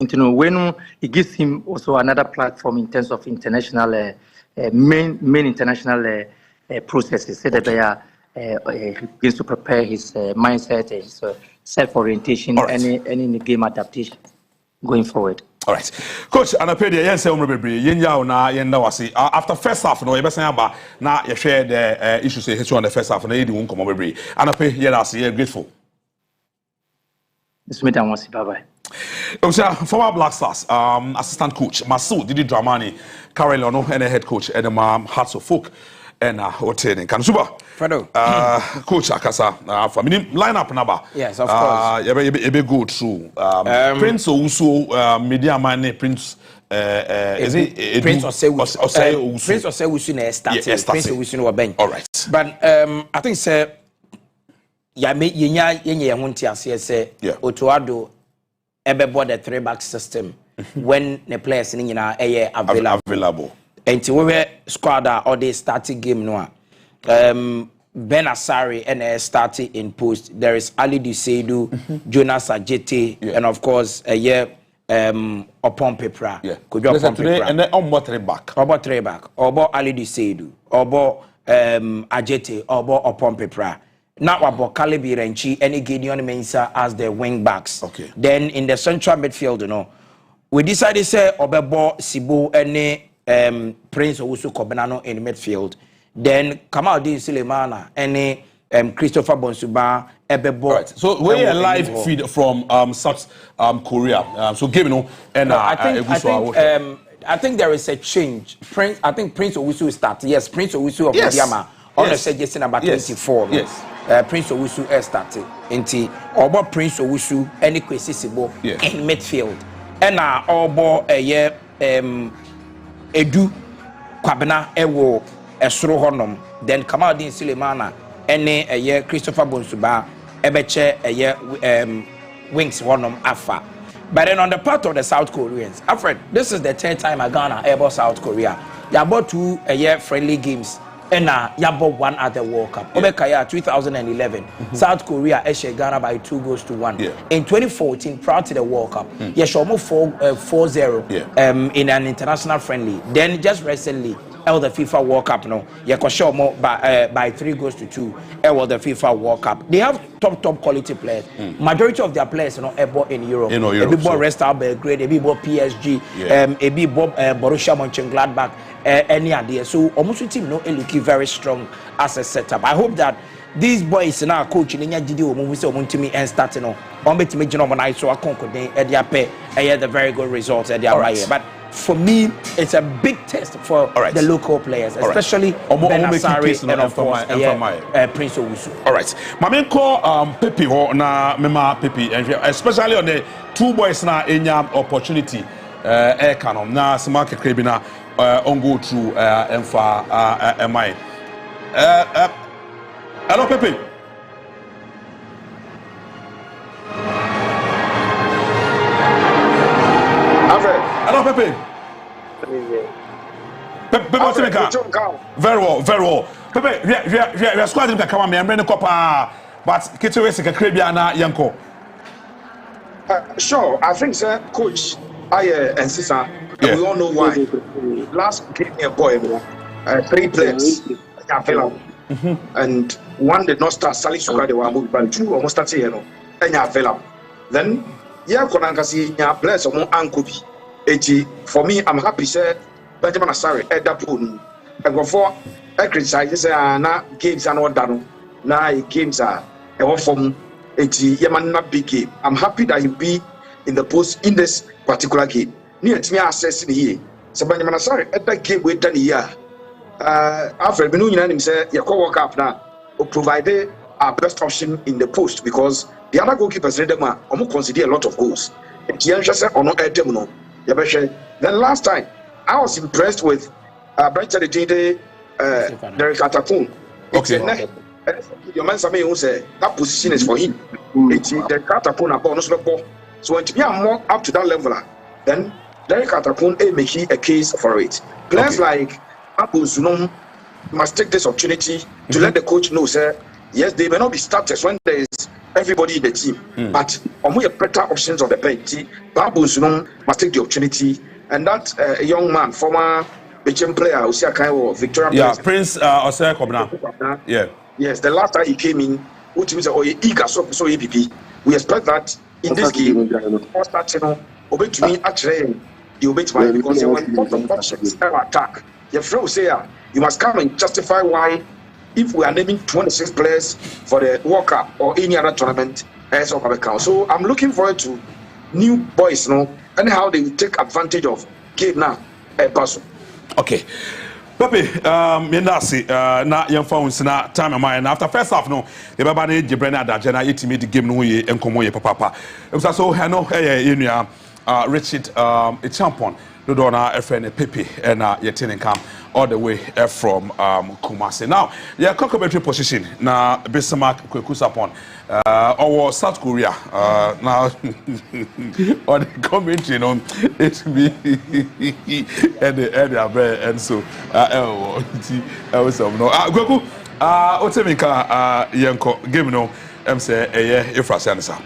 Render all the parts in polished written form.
when it gives him also another platform in terms of international main international processes. So that he begins to prepare his mindset, his self-orientation, any game adaptation going forward. All right, Coach. And I pay the yes, after first half, no, you say now you share the issues here on the first half, and you won't come over. And I pay here, grateful. Bye-bye. Former Black Stars assistant coach Masoud Didi Dramani Carol Ono and head coach and Hearts of Folk and Otene Kansuba coach Akasa for minimum lineup number. Yes, of course. You go through Prince Owusu media man Prince is it Prince Owusu started. Prince Owusu no bench. All right, but I think say Otuado Ebebo the 3-back system when the players in available. And to we squad or they starting game no. Ben Asari and starting in post. There is Ali Duseidu, Jonas Ajete, and of course Opon Pepra. Today and then on 3-back. About 3-back. About Ali Duseidu. About Ajete. About Opon Pepra. Now about Kalibi Renchi, any Gideon Mensah as the wing backs. Okay. Then in the central midfield, we decided say Obebo Sibo any Prince Owusu Kobenano in the midfield. Then Kamaldeen Sulemana any Christopher Bonsuba Ebebo. Right. So we're a live feed from South Korea. So give and I think there is a change. I think Prince Owusu will start. Yes, Prince Owusu of Mediama. On the suggestion number 24. Yes. Prince Owusu started. Inti Obo Prince Owusu any Kwesi Sibo in midfield. And Obo Edu Kwabena Ewo Esro Honum. Then Kamaldeen Sulemana any Christopher Bonsuba Ebeche Wings Honum Afa. But then on the part of the South Koreans, Alfred, this is the 10th time Ghana ever South Korea. They are about 2 friendly games. And yabo one at the World Cup. Obekaya 2011, South Korea eshe Ghana by 2-1. In 2014, prior to the World Cup, Yeshomo 4-0 in an international friendly. Then just recently, the FIFA World Cup Yekoshomo by 3-2 the FIFA World Cup. They have top quality players. Majority of their players able in Europe. Ebibo Red Belgrade, Ebibo PSG, Ebibo Borussia Mönchengladbach. Any idea? So almost team looking very strong as a setup. I hope that these boys now coaching in Yajidio Mumu and starting on betting I so I conquered the very good results at the but for me, it's a big test for the local players, especially Ben Asari and of course Prince Owusu. All right, my main call Pepe na Mema Pepe, especially on the 2 boys na enya opportunity canon na Samake Krebina on go through Emfa MI. Hello Pepe. Hello, Pepe. Pepe, what's the very well. Pepe, we are squadring to come on me and bring a copper, but Kitty West, a Caribbean Yanko. Sure, I think, sir, Coach, and Sister, we all know why. Last game, a boy, 3 players, and one did not start. Sally Suka, they were moved, but 2 almost started here, and you fell. Then, Konangasi, players of Ankubi. For me, I'm happy, sir. Benjamin Asari, Edapun, and go for a criticize, now games are not done. Now games are a from Yamana big game. I'm happy that you be in the post in this particular game. Near to me, assessing here. So Benjamin Asari, at that game, we've done a year. After the new name said, you co-work up now, provided our best option in the post because the other goalkeepers, almost consider a lot of goals. Then last time, I was impressed with Brighton Derek Atapun. Okay. Your man Sammy who said that position is for him. It's the Atapun upon ball. So when we are more up to that level, then Derek Atapun make a case for it. Players like Apple Zunom must take this opportunity to let the coach know, sir, yes, they may not be starters when there is everybody in the team, but we have better options on the bench. Babus, must take the opportunity, and that young man, former Belgian player, Victoria. Prince Osei Kobna. Yeah. Yes, the last time he came in, which means eager so APP. We expect that in this game, all starting obey to me actually you obey to because when options attack, your friend will say you must come and justify why. If we are naming 26 players for the World Cup or any other tournament as of account. So I'm looking forward to new boys, and how they will take advantage of game now. Okay. Papi, Mendasi, na young phones na time of mine. After first half, no, the Babani Gibrena Dajana, it made the game no ye and Komoye Papa. It was also Hano, Richard, a champion. No dona a friend Pepe and Yetin camp all the way from Kumasi. Now, yeah, complementary position na Bismarck Kwekusapon or South Korea now on the commentary it be and so Gweku Otemika Yanko game no say Efrasianisa.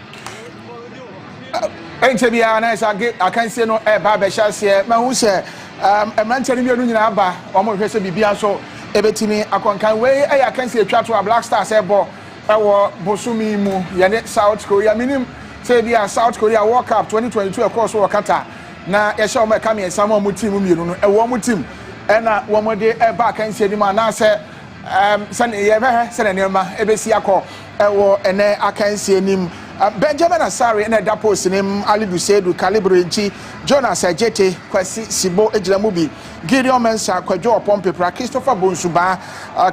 Bia nice I can say no Baba Shasia ma hu se emranche ni mienu nyina aba omo hwese bibia so ebetimi akonkan we I can say twa to Black Stars ebo ewo bosumi mu ye South Korea minim say bia South Korea World Cup 2022 of course wo kata na ye sha omo ka me ensam omo team mienu no ewo omo team na wo mo de eba kan say ni ma na say san ye be se na nema ebesi akọ ewo ene akansie nim Benjamin Asari na da post nim Ali Dusedu Calibre nchi Jonas Ajete Kwasi Sibo Ejiramubi Gideon Mensa Kwajo Pompe Pra Christopher Bonsuba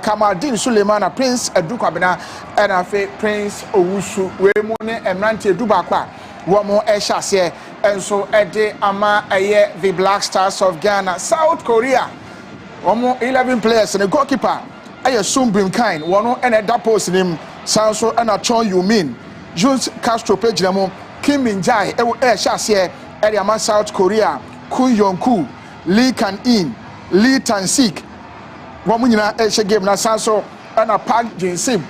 Kamaldin Suleiman Prince Edukwabena and Prince Owusu Wemu ne Emrante Dubakwa womo ehase enso ede ama eye the Black Stars of Ghana South Korea womo 11 players and a goalkeeper aye Sumbrim kind wono and da post nim sanso and a Chon Yumin Jules Castro page namo Kim Min-jae ehase ede ama South Korea Kun Yonku Lee Kan-in Lee Tan-sik womo nyina ehye game na sanso and a Park Jin-sim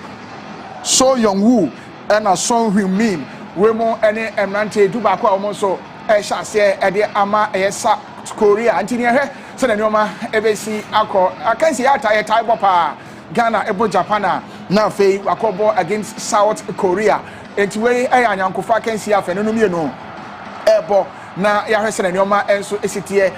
So Young-woo and a Song Hyun-min Wemo ene emrante Dubakwa omo so ehase ede ama South Korea antini ehe se na nyoma ebesi akọ akansi ata tie bopa Ghana ebo Japan na fei akobo against South Korea entiwe ayanyankofa akansi afa no mienu ebo na ya hwese na nyoma enso esitie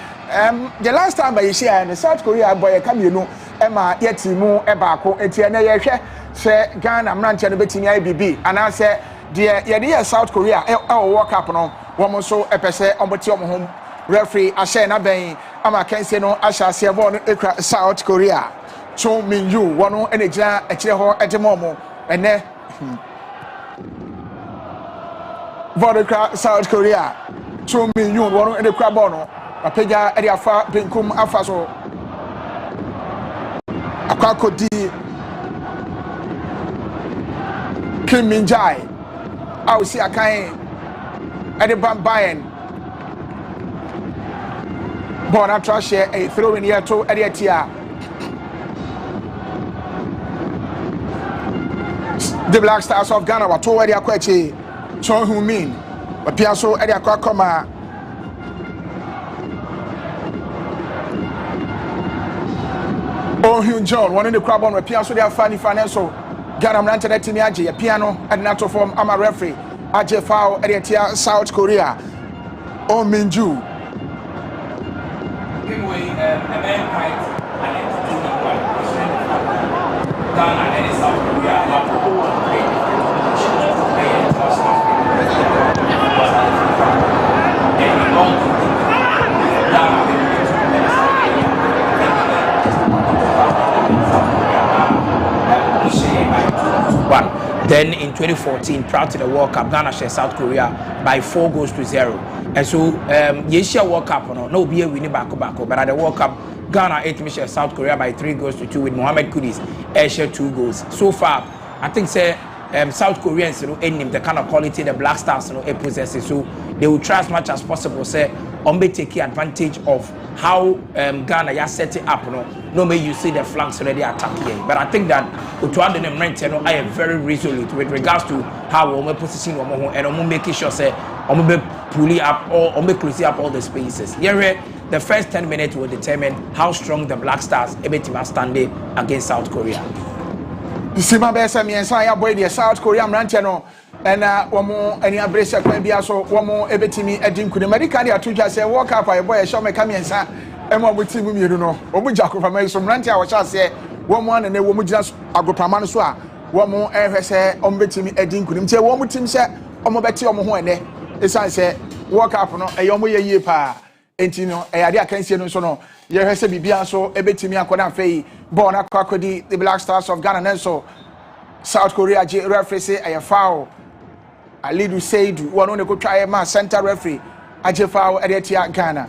the last time I share the South Korea boy kamienu ema yetimu ebaako entie na ye hwe se Ghana mranche no betimi IBB ana se de ye South Korea World Cup no womo so epese omboti omo ho referee ashe na ben ama kense no asha se ball no ekra South Korea Cho Min Yu wono enegina ekire ho edemomo ene Vodka South Korea Cho Min Yu wono enekra ball no apeja ede afa benkum afa so akwakodi Kim Min-jae I will see a kind at the Bayern. Born after share a throw in here to Ediatia. The Black Stars of Ghana were two Edia Quechi, Chon Hyun-min, but Piasso Edia Kwakoma. Oh Hyun John, one in the crab on Piasso, they are funny financial. Ghana Mranche that Timi Aje, a piano and natural form. I'm a referee. Aje foul Ediatia South Korea. Oh Min-ju. Give away a man right and Ghana and South Korea have to go and play Then in 2014, proud to the World Cup, Ghana shared South Korea by 4-0. And so, Asia World Cup, no be a winning back, but at the World Cup, Ghana ate South Korea by 3-2 with Mohamed Kudus, share 2 goals. So far, I think South Koreans, in the kind of quality the Black Stars, possesses. So they will try as much as possible, taking advantage of how Ghana has set it up, no may you see the flanks already attacking. But I think that Utuade and Renteno are very resolute with regards to how we position and we making sure say we pulling up or we closing up all the spaces. Here, the first 10 minutes will determine how strong the Black Stars are standing against South Korea. Sima besa miensa ya boy the South Korea Renteno and womo any abresa kwan bia so womo ebetimi edi nkune medical dia tuja say work up ay boy show me kamiensa emo buti mu miedu no omu jakofa mai so mranti a wo sha say womo na womo gina agopama no so a womo ehwe say omo betimi edi nkune mtie womo tim say omo beti omo ho ene esan say work up no e omo ye pa enti no e ade akansie no so no ye hwe say bibia so ebetimi akoda fei ball na kwakodi the Black Stars of Ghana and so South Korea J referee say a foul Alidu Seidu one on go try ma center referee aje foul edetia Ghana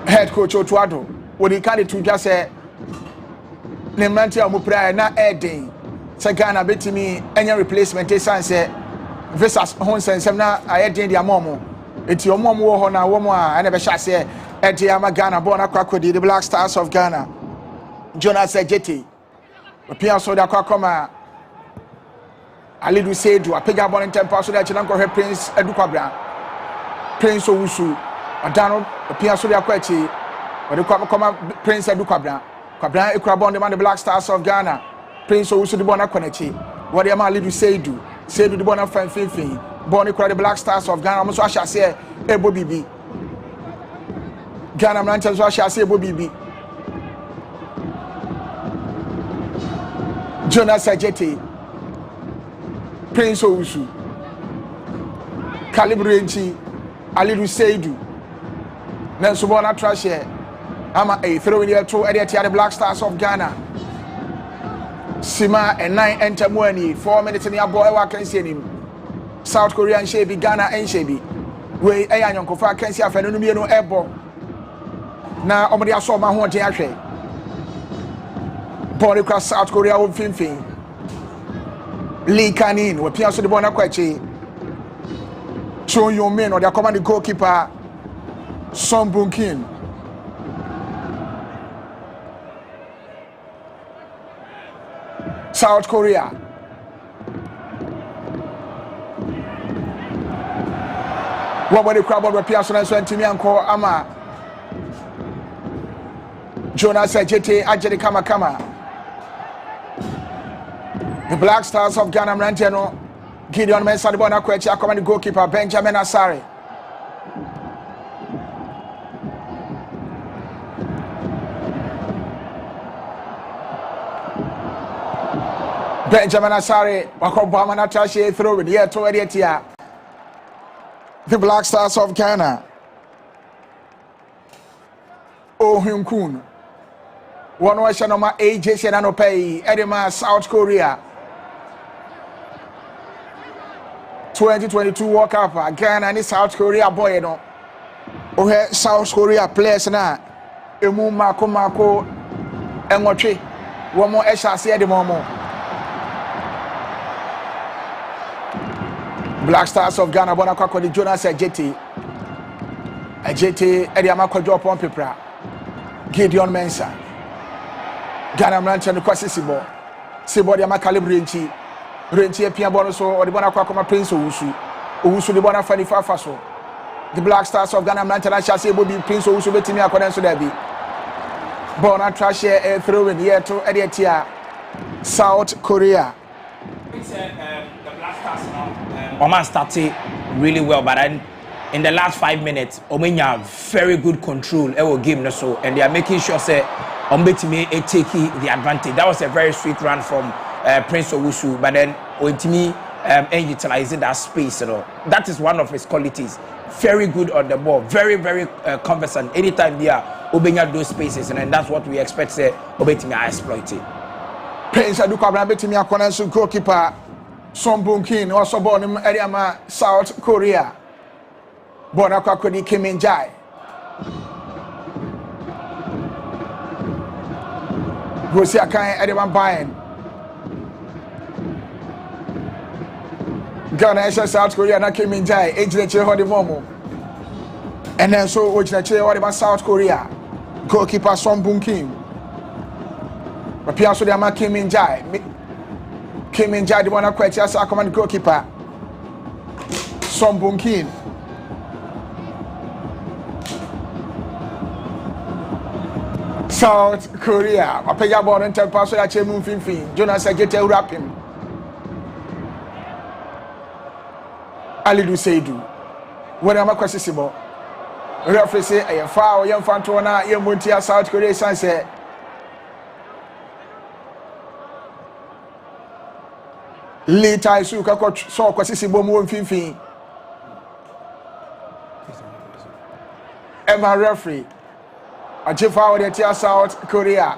head coach Otuado when he carry to just say ne mante amupra na edin say Ghana betimi enya replacement say visas hon sensem na ayedin dia momo eti omom wo ho na wo mo a na be sha say edi ama Ghana born akwakodi the Black Stars of Ghana Jonas Ejete opia so da kwakoma Alidu Seidu apega born tempo so da chinanko he Prince Edukwabra Prince Owusu adano opia so da kwachi odi kwakoma Prince Edukwabra kwabra ekura born the Black Stars of Ghana Prince Owusu the born akwachi wodi ama Alidu Seidu the born afan born the Black Stars of Ghana almost asha say ebo bibi Ghana Manchester so asha say ebo bibi Jonas Ejete Prince Owusu Calibrenchi Alidu Seidu Nenso born atrash ama a throw in the two at the Black Stars of Ghana Sima and 9 enter money 4 minutes in the boy wa can see him South Korea and Shebi Ghana and Shebi we ayan kofa can see afenu no no ebo na omode aso ma ho de ahwe ball across South Korea wo finfin Lee Kanin we pia so the ball na kwachi Chon Yomin or the command goalkeeper Son Bunkin South Korea what the crowd will appear so and Timmy Anko Ama Jonas Ejete Ajeri Kama the Black Stars of Ghana Ranteno Gideon Mensah the Bona Kwechi command goalkeeper Benjamin Asare Benjamin Asare Wakobama Natasha throw it here to Editia the Black Stars of Ghana Oh Hyun Kun one was Shanoma AJ Senanope Edema South Korea 2022 World Cup Ghana and South Korea boy no oh South Korea players na emu mako enwotwe wo mo ehase e de mo Black Stars of Ghana bona kwakodi Jonas Ejete edi amakwadwo upon pepra Gideon Mensah Ghana Ranch and kwasi sibo di amakalibre renchi epia bono so odi bona kwakoma Prince Owusu di bona fani fafa so the Black Stars of Ghana Ranch and shall say bobi Prince Owusu betimi akodan so da bi bona trash air throw in here to Editia South Korea the Black Stars now Oman started really well, but then in the last 5 minutes, Omenya very good control our game so, and they are making sure say Ombetimi take the advantage. That was a very sweet run from Prince Owusu, but then Ointimi utilizing that space. You know, that is one of his qualities. Very good on the ball, very conversant. Anytime they are Obenya those spaces, and then that's what we expect. Say Obetimi are exploiting. Prince Edukwabra betimi akona so goalkeeper Son Bunkin also born in area South Korea. Born akwakodi Kim Min-jae. Gosi akan area Bayern. Ghana South Korea na Kim Min-jae ejire ho de momo. And then so what about South Korea? Goalkeeper Son Bung Kim. But Piasso de Ama Kim Min Jae. Kim Min Jae the one that quite as a command goalkeeper. Son Bung Kim. South Korea. I pay about and tell Pastor that you move in. Jonas get a wrap him. Alidu Seidu. What am I questionable? Referee say a foul young Fantona, young Muntia South Korea sunset. Lee Tai Suka coach saw Quasisibo Moon Finfin. Emma referee. A chief out there South Korea.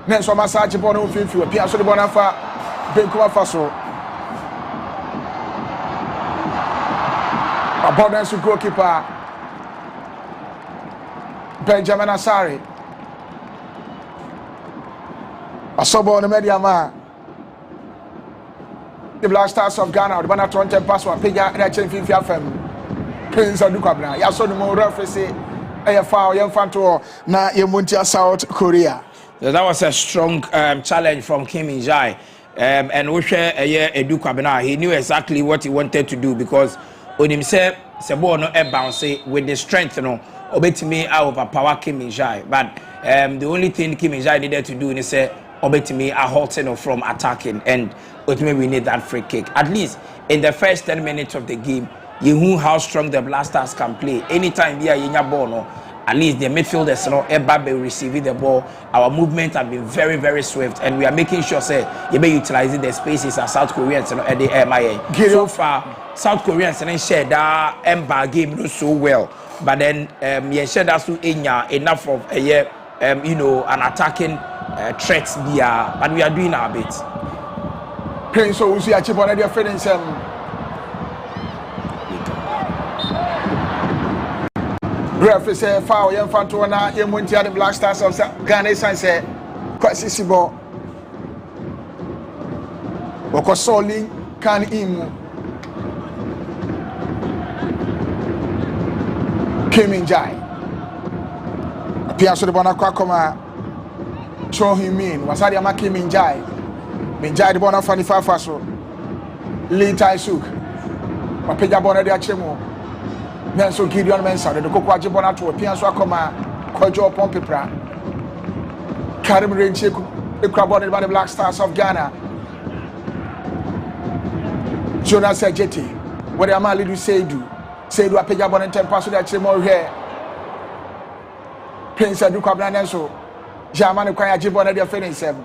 Then so massage Bono Finfi, Piasso de Bonafa, Benkuma Faso. Abundance to goalkeeper Benjamin Asari. A sobo on the media man. The Black Stars of Ghana, the Bana Toronto Password, Piga, and I change FM. Prince of Dukabna. Ya saw the more reference say, a foul, young Fanto, na Yamuntia South Korea. So that was a strong challenge from Kim Min Jae. And we share a year Edu Kwabena. He knew exactly what he wanted to do because when himself Sebo no bounce with the strength, you know, obetimi out of power Kim Min Jae. But the only thing Kim Min Jae needed to do is say obetimi a halting from attacking, and ultimately we need that free kick. At least in the first 10 minutes of the game, you know how strong the Blasters can play. Anytime we are in your ball, no, at least the midfielders, you know, Ebabe receiving the ball. Our movement have been very, very swift, and we are making sure say you be utilizing the spaces as South Koreans, you know, at the MIA. So far, South Koreans and share that Ember game not so well, but then yeah, share that so enough of a year, you know, an attacking threats there, but we are doing our bit. Prince so we see a chip on their feelings. Referee say foul young Fantona, young Muntia the Black Stars of Ghana say Kwasisibo. Okosoli can imu. Kim Min Jae. Piasso de Bonacqua Coma. Show him in. Wasadi Ama Kim Min Jae. Min Jae de Bonafani Fafaso. Lee Tai Suk. Wapeja Bona de Achemo. Nenso Gideon Mensa. The Cocoa Jibona to Piasso Coma. Kojo Pompepra. Karim Rencheku. The crab by the Black Stars of Ghana. Jonas Ejeti. What am I little say do? Say do a page up on and 10 pass to that more here. Prince Edu Kwabena so German kwaya jibona dia finish 7.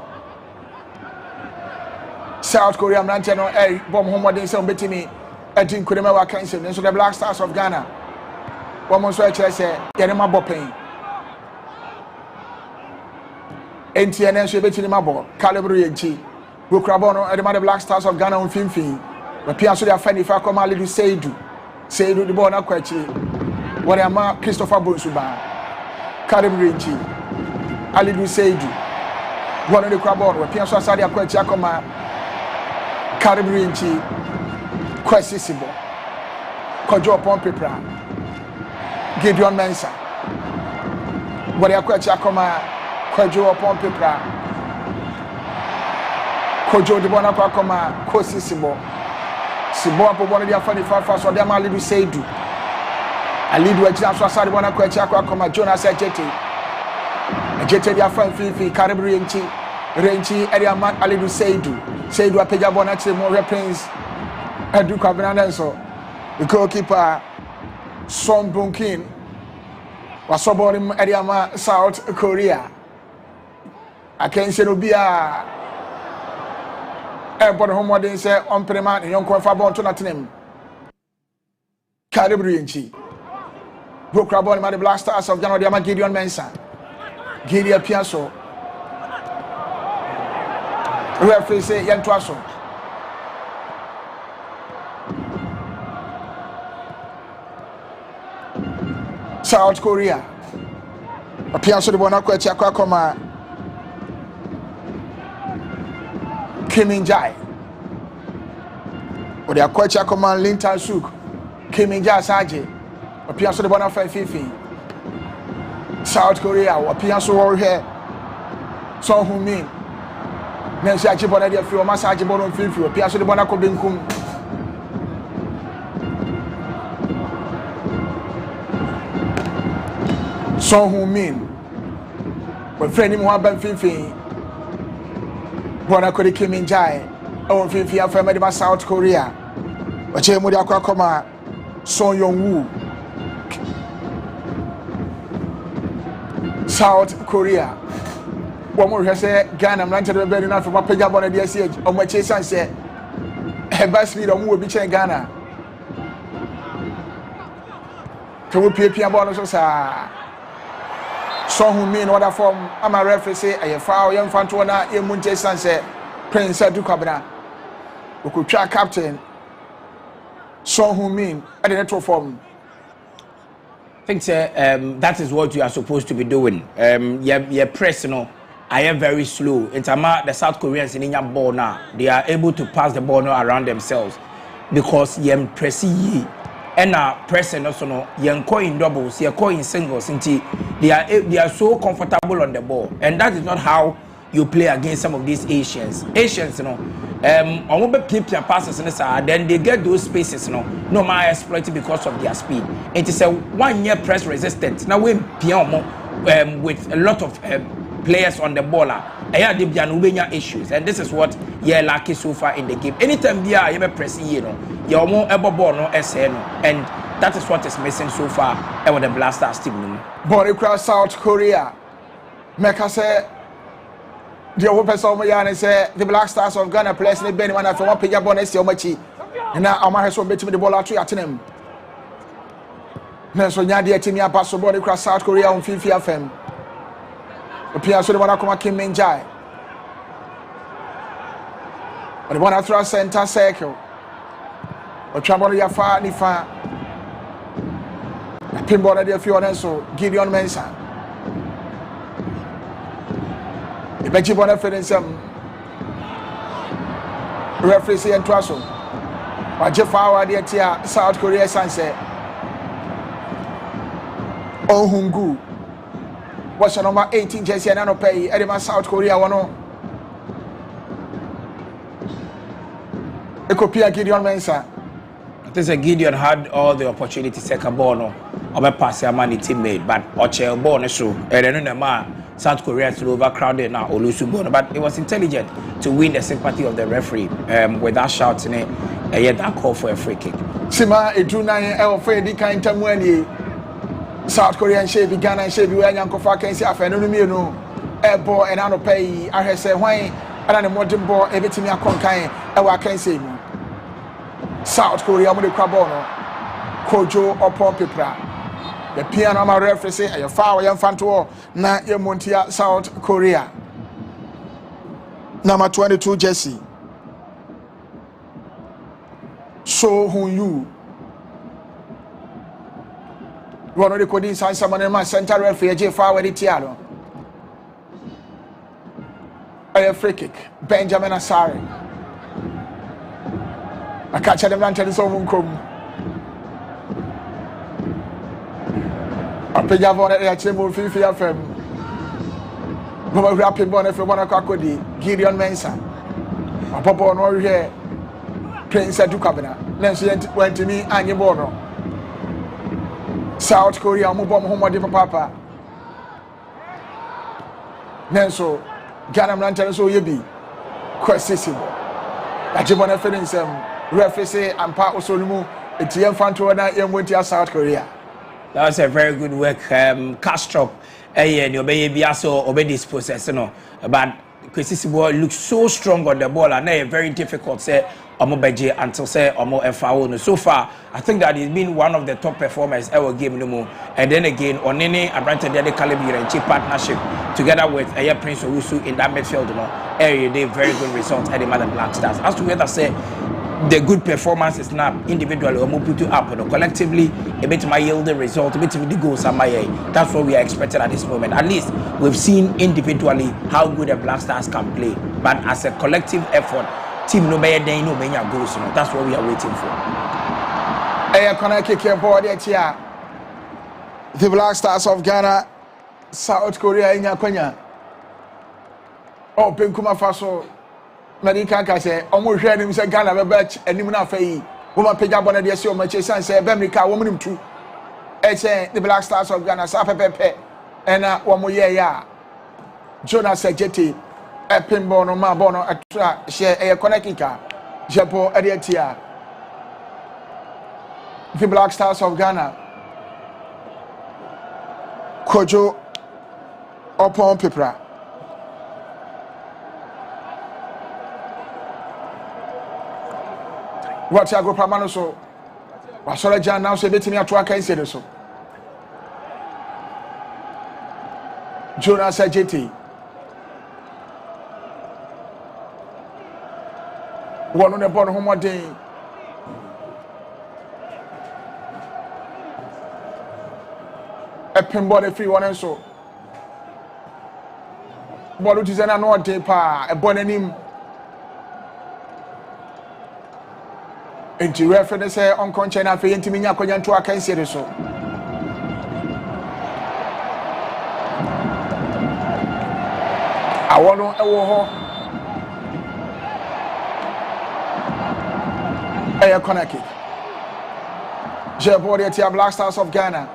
South Korea Manteno bomb homodin say betimi edin kurema wa kan say so the Black Stars of Ghana. One more so say yerema bopen. NTN so betini mabo caliber yenchi. Go krabono e the Black Stars of Ghana on finfin. But Piasso dia fani fa come ali say do. Say do the ball na kwachi. What am I Christopher Bonsuba? Karim Renchi. Alidu Seidu. One of the crab board where Piasso Sadia kwachi akoma. Karim Renchi. Kwasisibo. Kojo Pompepra. Gideon Mensa. What ya kwachi akoma. Kojo Pompepra. Kojo de bona akoma. Kwasisibo. Sibo apo bona dia fani fa so dia ma Alidu Seidu. Alidu ejina so asade bona kwachi akoma Jonas Ejeti. Ejeti dia fan fifi Karim Renchi area ma Alidu Seidu. Seidu apeja bona che mo Prince Edu Kwabena so. The goalkeeper Son Bung Kim was sobori area ma South Korea. Akense no bia Airport homodin say on prema yon kon fa bon to natenem. Karim Renchi. Broke Rabon ma the Black Stars of Ghana de Gideon Mensa. Gideon Piasso. Referee say Yentwaso. South Korea. Piasso de Bonacqua Chiakwa Koma. Kim Min Jae. Or the Aquacha Command Lintan Suk. Kim Min Jae Saji. Opia so the bona fifi. South Korea, Opia so war here. So who mean? Nancy Achibona de Fio, Massage Bono Fifi, Opia so the bona Kobinkum. So who mean? But friend him one ban fifi. Bona Kodi Kim in Jai. Oh, Fifi, I'm from South Korea. But Chemudia Kwakoma, Son Yong Woo. South Korea. One more say Ghana, I'm not very enough for my pajab on the DSH. On my chase and say, a best leader will be in Ghana. Can we pay Pia bonus? So who mean what form? I'm a referee say, a foul young Fantona, a Munche Sunset, Prince Dukabana. We could try captain. So who mean at the network form. I think that is what you are supposed to be doing. You're pressing. I am very slow. In the South Koreans in Indian ball now, they are able to pass the ball now around themselves because you're pressing. And pressing also no, you're in doubles, you're in singles. They are so comfortable on the ball, and that is not how you play against some of these Asians. Asians, on keep their passes in the side, then they get those spaces, no matter exploited because of their speed. It is a 1 year press resistant. Now we with a lot of players on the ball, issues, and this is what you're lucky so far in the game. Anytime you are pressing, you're more able ball and that is what is missing so far with the Blasters team. But across South Korea, Mecca say the open person say the Black Stars of Ghana players in the Benny one from one page bonus so much. And now I'm going to bet me the ball out at him. Now so now the team ya pass ball across South Korea on Fifi FM. Opia so the one come Kim Min Jai. But the one through center circle. Or trouble ya far ni far. Pinball at the Fiona so Gideon Mensah. The Benchibona Fedensum referee and Twasso. But Jeff Howard, the South Korea Sunset. Oh, Hungu. What's your number 18 jersey and I don't pay Edema South Korea one. A copy of Gideon Mensah. This Gideon had all the opportunity second ball no pass your money teammate, but Oche ball so and then South Korea to overcrowded now Olusubono, but it was intelligent to win the sympathy of the referee with that shout in it and yet that call for a free kick. Sima Eduna Elfredi kind Tamweni South Korean shape Ghana shape you and Yanko Fakan say afenunu airball and I don't pay I say why and modern ball everything I can say South Korea with the Krabono Kojo upon Pipra. The piano my referee say a foul young Fanto na Montia South Korea. Number 22 Jesse. So who you? One of the coding signs someone in my center referee J foul with the Tiano. A free kick. Benjamin Asari. I catch them and tell you someone come. I pay you for the chamber Fifi FM. No rapping bonnet for one Kakodi, Gideon Mensah. A papa on all here. Prince Dukabana. Nancy went to me and your bono. South Korea, Mubom Home Papa. Nanso, Ghana Lantan so ye be. Questissimo. Ajibona feeling some referee and part of Solumu. It's young Fantona, young South Korea. That was a very good work. Castro, and obey Biaso, obey this process, but Questissimo looks so strong on the ball and very difficult say Omobeje until say Omo FAO. So far, I think that he's been one of the top performers ever game no more. And then again, on any Abrante de Calibre and cheap partnership together with Prince Owusu in that midfield, area they very good results at the Mother Black Stars. As to whether say the good performance is not individually or put you up, collectively a bit my yield the result, a bit of the goals. That's what we are expecting at this moment. At least we've seen individually how good the Black Stars can play, but as a collective effort, team no better than goals. That's what we are waiting for. Can I kick your ball there? The Black Stars of Ghana, South Korea in Yakonya. Oh, Penkuma Faso. Medicanka say, almost heard him say Ghana, a batch, and Nimuna Fay. Woman Pejabona, the Sio Machesan, say, Bemrica, woman too. The Black Stars of Ghana, Sapepe, and one more year. Jonas Sajeti, a pinbono, ma bono, a share a connectica. Japo Adietia. The Black Stars of Ghana. Kojo upon Pipra. What I go Pramano so? Was all Jan now say betting me at work and said so. Jonas Ajeti. One on the bottom home day. A pinball free one and so. Bolu is an annual day pa a bonanim. Enti reference say on conchena fe ntimi nya kwanya nto aka nsere so. Awono ewo ho. Aya corner kick. Jebodi at Black Stars of Ghana.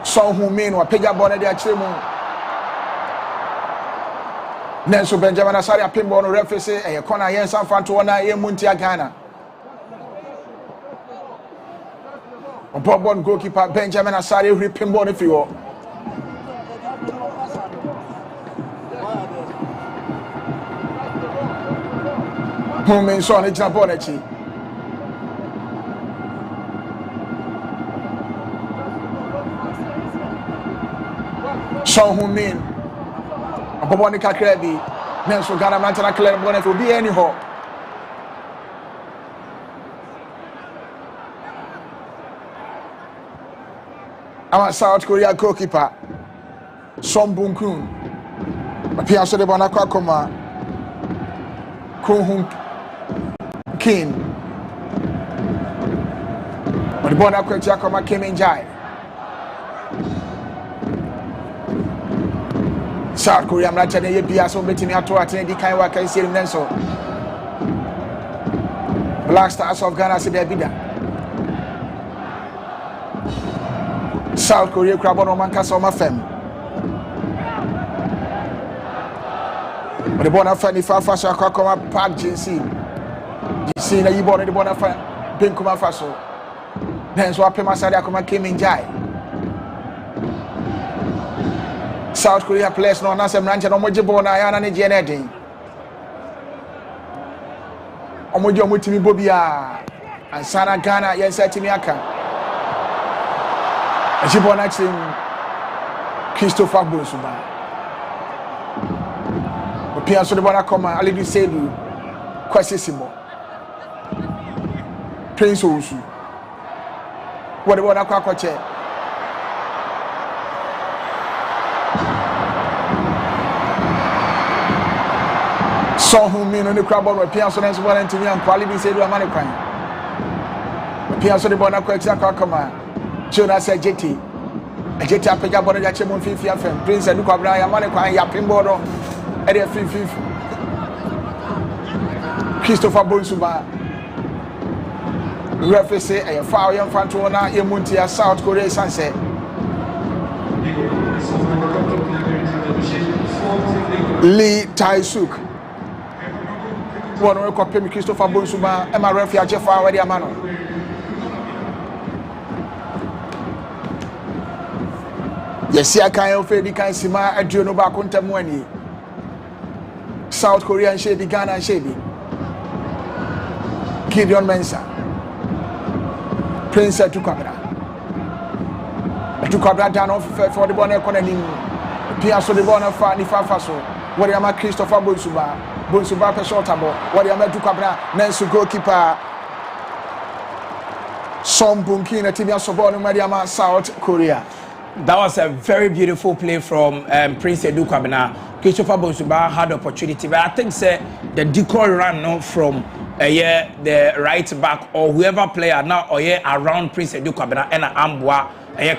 So who mean wa pega ball de akire mu. Nenso Benjamin Asari apimbo no referee say e corner yen sanfanto na ye muntia Ghana. Obobon goalkeeper Benjamin Asari repimbo no fiwo. Who mean so na jina ball echi. So who mean Aboboni Kakrebi Nelson Ghana Mantana Claire Bonnet will be anyhow. Our South Korea goalkeeper Son Bunkun Piasso de Bonacoma Kuhun King but the Bonacoma came in Jai. South Korea, I'm not telling you, be as betting me at what any kind of work I see in Nenso. Black Stars of Ghana said, Bida. South Korea, Crabon, Mancas, or my family. But the Bonafani Faso, Kakoma, Park, JC. You see, you born the Bonafani, Pinkuma Faso. Then so I pay my side, came in Jai. South Korea players no answer ranch no mojibo na ya na ne je na den omojo motimi bobia ansana Ghana yen setimi aka ajibo na tim Christopher Bonsuba opia so de bona koma Alidu Sedu kwasisimo Prince Osu what de bona kwa kwache so who mean on the crab or Piasso and one to me and quality said to a money crime. Piasso de Bonaco exactly come on. Jonas said Jetty. A jet up a jabber that Chemon Fifi FM. Prince and Luca Brian, money crime, Yapin Bodo, Eddie Fifi. Christopher Bonsuba. Referee say a foul young Fantona, Yemuntia, South Korea sunset. Lee Tai Suk. One will copy Christopher Bonsuba and my refuge Jeff already a man. Yes, I can't feel the kind of I do no back on Tamuani. South Korea and Shady, Ghana and Shady. Gideon Mensah. Prince Tukabra. Tukabra down off for the Bonnet Conning. Piasso de Bonafani Faso. What am I Christopher Bonsuba? Bonsuba Peshotabo, what am I Tukabra, Nancy goalkeeper Son Bunkin, a Tibia Sobon, Mariama, South Korea. That was a very beautiful play from Prince Edu Kwabena. Christopher Bonsuba had opportunity, but I think say the decoy run now from the right back or whoever player now or around Prince Edu Kwabena and Ambwa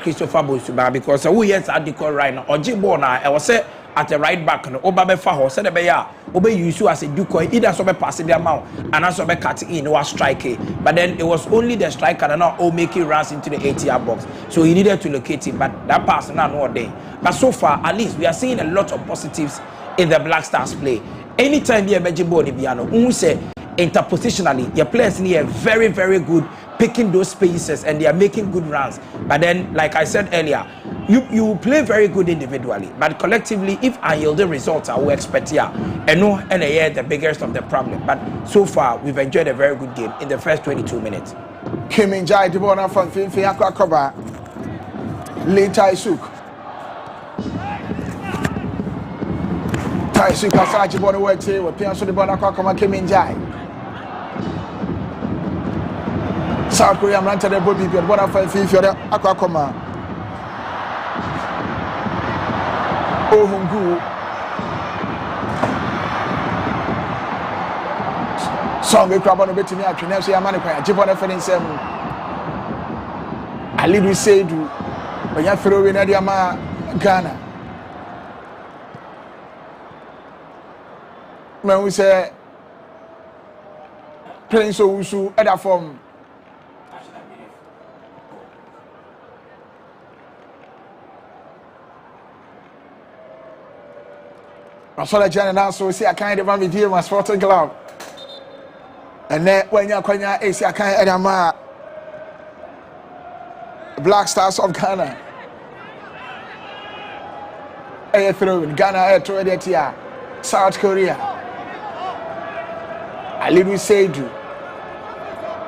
Christopher Bonsuba because who yes at decoy right now or Jibona I was say at the right back no Obabe Faho said the beya Obe use you as a decoy either so be passing the amount and also be cutting in or striking, but then it was only the striker that now all making runs into the 80-yard box, so he needed to locate him, but that pass now no day. But so far at least we are seeing a lot of positives in the Black Stars play. Anytime you imagine body piano, who say interpositionally, your players are very, very good picking those spaces and they are making good runs. But then, like I said earlier, you play very good individually, but collectively, if I yield the results I will expect here, and no, and the biggest of the problem. But so far, we've enjoyed a very good game in the first 22 minutes. Kim Injai Dibona from Finfi Aquacoba, Lee Taisuk. Taisuk Asaji Bonawete, with Pianso de Bonacoma, Kim Injai. South Korea ran to the Bobby, but what I find for Aquacoma. Oh, Hungu. Song we crab on a bit in the afternoon, so I'm going to jump on a friend in some. I live with Seidu, but you're throwing at Yama Ghana. When we say playing so Usu at a form. I saw that Jan now, so see, I can't even be my sporting club. And then when you're going to see, I can't edit Black Stars of Ghana. Air through in Ghana, air to edit here. South Korea. I live with Seidu.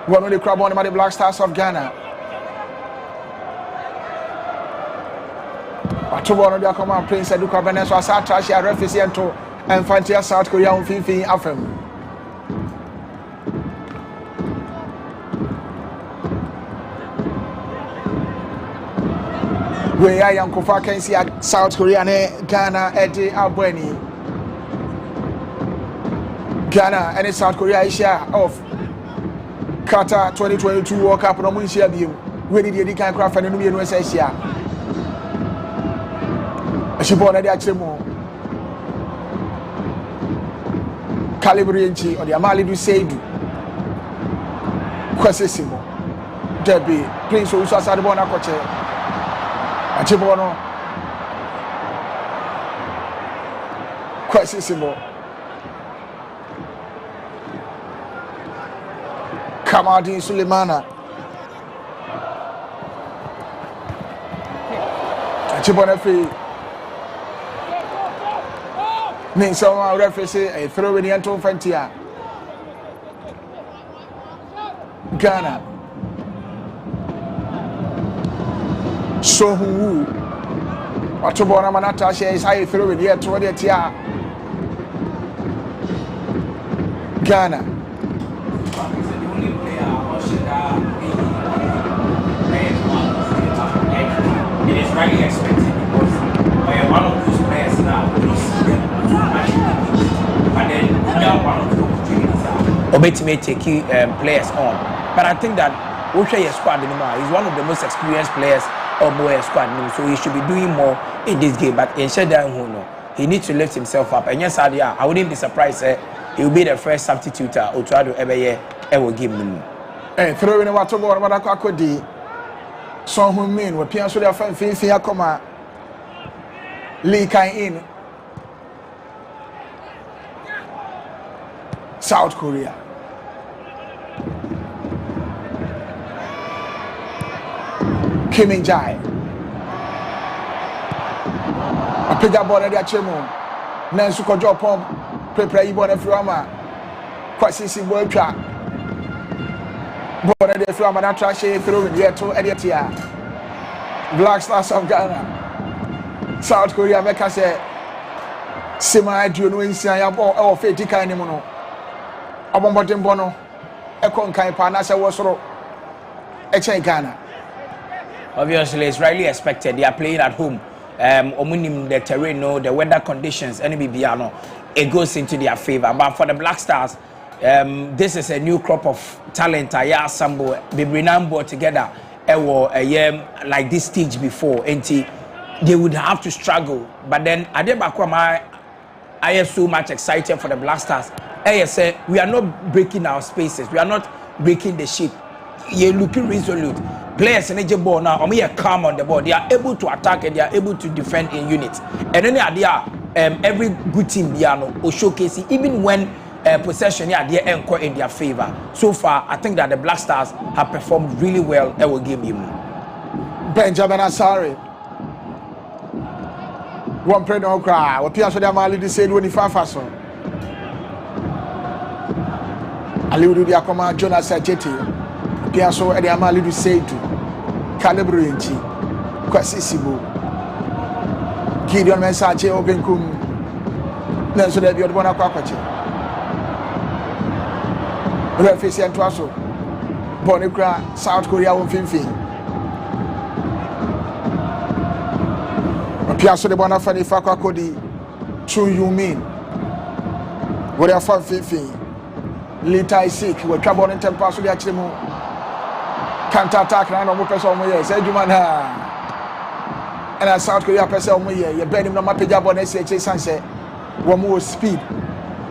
One of the crab on the Black Stars of Ghana. To one of the command Prince Edu Kwabena so asa trash ya referee ento Infantia South Korea on finfin afem. We are young Kofa can see South Korea ne Ghana Eddie Abweni. Ghana and South Korea share of Qatar 2022 World Cup no mun share biem. We did the kan craft and no be no say share. She born at the Achemo Calibrinchi or the Amali do Seidu Quasissimo Debbie Prince who was at the Bona Coche Achibono Quasissimo Kamadi Sulemana Achibona free. Ning someone reference a throw in the Anton Frontier. Ghana. So who? What to born a manata is how you throw in here to the tia. Ghana. It is really expected because one of those players now will see them. But then one of the opportunities Obetime taking players on. But I think that Osha squad anymore is one of the most experienced players of Boy squad, so he should be doing more in this game. But in Shedan, he needs to lift himself up. And yes, I wouldn't be surprised he will be the first substitute or try to ever give him. Throwing a water ball, what I could do. So who mean what Pian should have found Finfia Coma Lee Kai in South Korea. Kim Injai. A pick up ball at the Achemo. Nansu Kojo Pom. Prepare you on a Frama. Quite sissy world track. Born at the Frama that trash through in the air to Editia. Black Stars of Ghana. South Korea, Mecca said, Sima, do you know in Siam or Fetica anymore? Abombotin Bono, Econ Kaipanasa was so Ghana. Obviously, it's rightly expected. They are playing at home. omunim the terrain, no, the weather conditions, any bibiano, it goes into their favor. But for the Black Stars, this is a new crop of talent. I assemble Bibrinambo together. A year like this stage before, and they would have to struggle. But then I am so much excited for the Black Stars. I say we are not breaking our spaces. We are not breaking the ship. You're looking resolute. Players in the ball now, are calm on the ball. They are able to attack and they are able to defend in units. And then they are every good team they are no showcase even when possession they are encore in their favor. So far, I think that the Black Stars have performed really well. I will give you Benjamin Asare. One pray no cry. What Pierre Soda Mali said when he fafaso. Aliu dia koma Jonas Ajeti. Pierre so Eddie Amali said to Calibri Inchi. Kwasisibo. Gideon Mensache open kum. Nenso de bi odbona kwakwache. Referee and Twaso. Bonikra South Korea won finfin. Piasso de bona fani fa kwa kodi Chu Yumin. What are fan finfin. Lita Isik we carbon in tempo so dia chemu. Counter attack na no mo person mo ye say djuma na. And South Korea person mo ye ye bend him no mapeja ball na say sanse. Wo mo speed.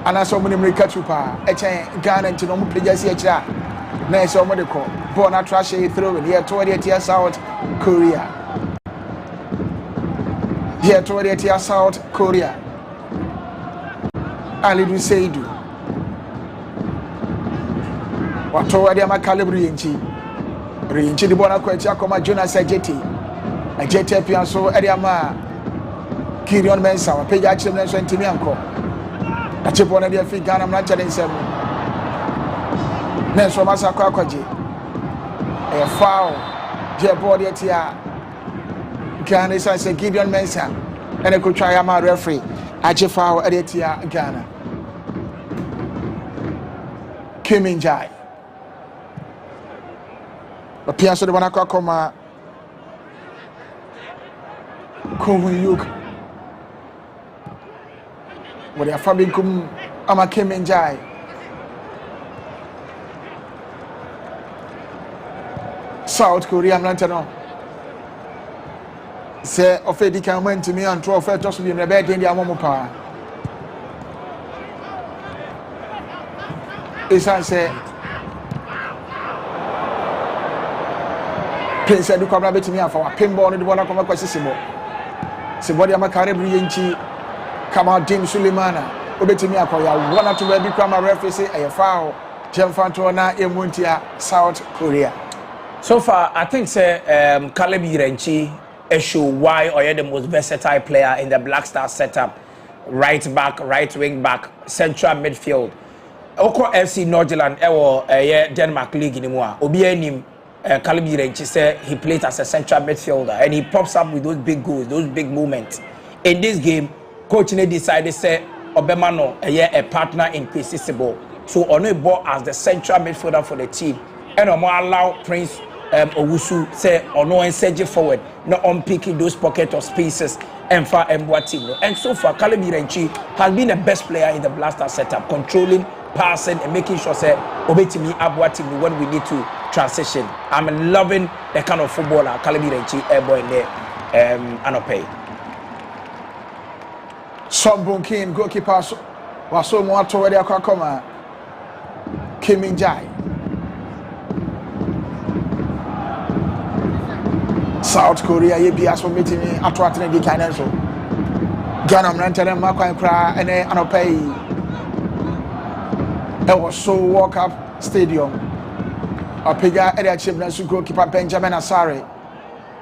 And as someone in Katupa, a chain Ghana and no Pija Sia. Nice or medical. Born a trash through here 28 years South Korea. Here 28 years South Korea. Ali do say do. What already am a calibri inchi. Rinchi the Bona Quetia Coma Jonas Ajeti. A jet pianso Ediama Kirion Mensa, Pija Chimness and Timianco. A chip on a feet Ghana, I'm not telling them. Nelson Massa Kwakwaji. A foul. Dear body at ya. Ghana is a Gideon Mensa. And I could try my referee. I just foul at ya Ghana. Kim Injai. The Piazza de Wanakoma. Kumuyuk. What they are fabbing kum ama Kim Injai. South Korea Lantano. Say Ofedi can went to me and throw fair toss in the bed in the Amomopa. It's I say Prince Edu come to me for a pinball in the one of my questions. Somebody am a Caribbean. Kamal Dim Suleimana, Obetimi Akoya, one or two baby crama referee say a foul, Jemfantona Emuntia, South Korea. So far, I think say Caleb Irenchi show why Oye the most versatile player in the Black Star setup. Right back, right wing back, central midfield. Oko FC Nordjylland Denmark League in Moa. Obienim Caleb Irenchi say he played as a central midfielder and he pops up with those big goals, those big moments. In this game, Coach decided say Obemano a partner in Kwesisibo. So Ono bought as the central midfielder for the team. And Omo allow Prince Owusu say Ono and Serge forward, not unpicking those pocket of spaces and far and team. And so far, Caleb Irenchi has been the best player in the Blaster setup, controlling, passing, and making sure say Obetimi Abwa team when we need to transition. I'm loving the kind of footballer Caleb Irenchi airboy in there Anope. Sombun King, goalkeeper, was so more to where they are come. Kim Injai. South Korea, you be as for meeting me at what the financial. Ghana, Rantan, Marco and Cry, and Anope. That was so Walk Up Stadium. A pigga at the achievements to goalkeeper Benjamin Asare.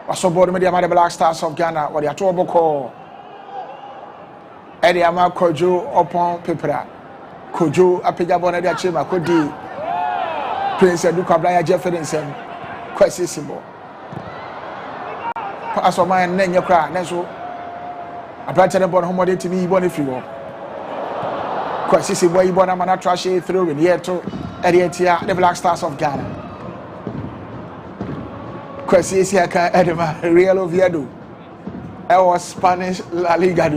Was so bored with the Black Stars of Ghana, what they are to call. Eddie Ama Kojo upon Pepra. Kojo Apigabona de Chima Kodi Prince Eduka Blaya Jefferson Quasisibo. Pass of mine, then you cry. Neso a planted upon homody to me, one if you will. Quasisibo, you want a man trash through in here to Eddie the Black Stars of Ghana. Quasisia can Edema, real Oviedo. was Spanish La Liga.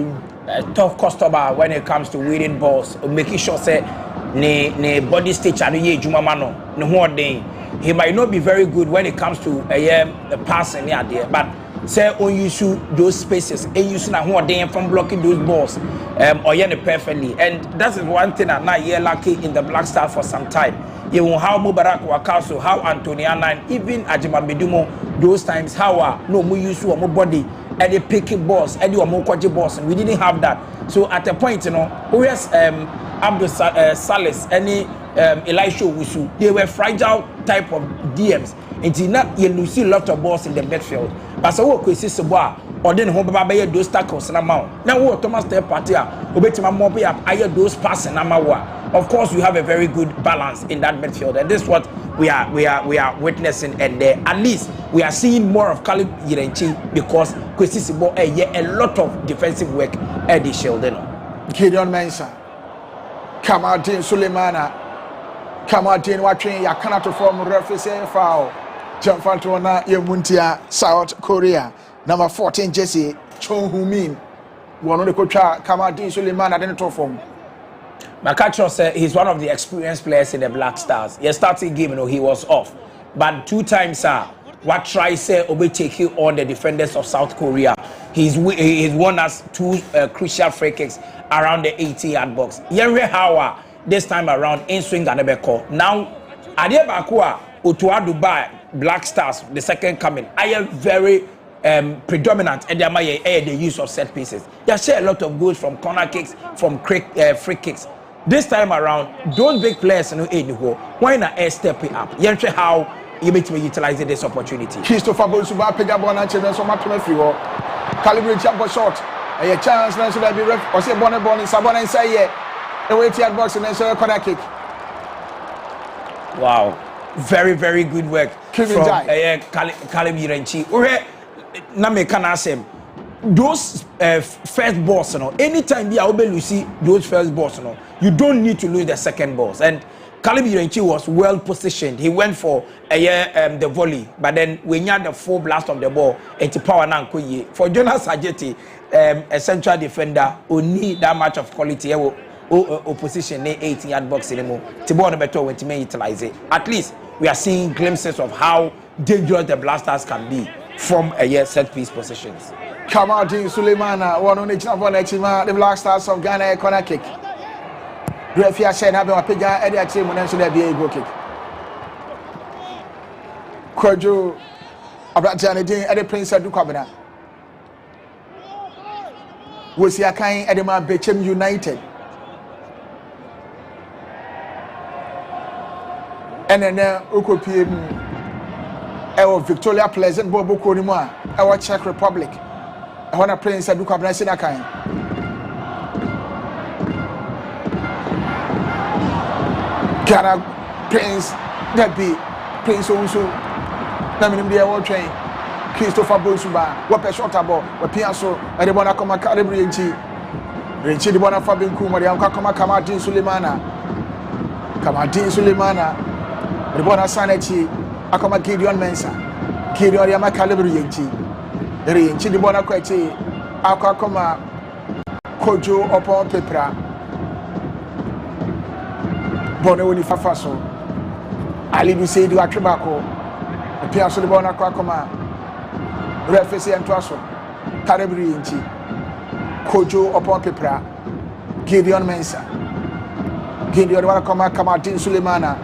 A tough customer when it comes to winning balls, making sure say ne body stage and ye jumamano no one day. He might not be very good when it comes to the passing there, but say on you those spaces and you see one day from blocking those balls or perfectly. And that is one thing that now you're lucky in the Black Star for some time. You know how Mubarak Wakaso, how Antoniana, and even Ajima Medumo, those times how no more use to more body and the picking balls and you are more quality balls, and we didn't have that. So at a point, you know, whereas Abdul Salis, any Elisha Wusu, they were fragile type of DMs. Until now, you see a lot of balls in the midfield. But so what we see Sabwa or then home by those tackles and amount. Now what Thomas Step Party, Obetima Mobi up, I those passing Amawa. Of course, we have a very good balance in that midfield, and this is what we are witnessing. And at least we are seeing more of Caleb Yirenchi because Kwesi Sibo a lot of defensive work at the Sheldon. Gideon Mensah, Kamadin Suleimana, Kamadin watching Yakana to form referee foul. Jamfantona Yemuntia, South Korea. Number 14 Jesse Chong Hu-min. One of the coach Kamadin Suleimana didn't form. Makacho said he's one of the experienced players in the Black Stars. He started game, you know, he was off. But 2 times, what try say Obe taking on the defenders of South Korea. He's won us 2 crucial free kicks around the 80-yard box. Yenre Hawa this time around in swing and Ebeko. Now, Adebakua Otua Dubai Black Stars, the second coming. I am very predominant and the use of set pieces. They share a lot of goals from corner kicks, from free kicks. This time around, those big players know anywhere. Why not step it up? You know how you make me utilizing this opportunity. Christopher Bonsuba Pegabon and Children so much free war. Calibrate jump shot. A chance now should I be ref or say Bonnet in Sabon and say yeah. The way to box and then so a corner kick. Wow. Very, very good work from Caleb Yirenchi. Name can ask him. Those first balls, you know, anytime you are able to see those first balls, you know, you don't need to lose the second balls. And Caleb Yirenchi was well positioned. He went for the volley, but then when you had the full blast of the ball, it's power now. For Jonas Sajeti, a central defender who need that much of quality, opposition 18-yard box anymore. Tibor better when to utilize it. At least we are seeing glimpses of how dangerous the Blasters can be from set piece positions. Kamadin Suleimana, one on each of the Black Stars of Ghana, a corner kick. Refia said, having a pigga, Eddie team when there be a goal kick. Kwajo Abratiani, Eddie Prince at Dukabina. Was he a kind Edema Bechem United? And then Ukopim, our Victoria Pleasant, Bobo Konima, our Czech Republic. I want to play inside Dukabina Sinakai. Ghana Prince, that be Prince Onsu, Namin the World Train, Christopher Bonsuba, what a shot ball, what Piasso, and the Bonacoma Calibrianchi, Rinchi, the Bonafabin Kuma, the Ankakoma Kamadin Suleimana, the Bonasanechi, Akoma Gideon Mensah, Gideon Yama Calibrianchi, Rinchi, the Bonaqueti, Akakoma Kojo upon Pepra. Bono ni fafaso Ali du Seidu Atribako the Piasso de Bona Kwakoma Refesi and Twaso Caribri Inchi Kojo upon Pepra Gideon Mensah Gideon Wakoma Kamadin Suleimana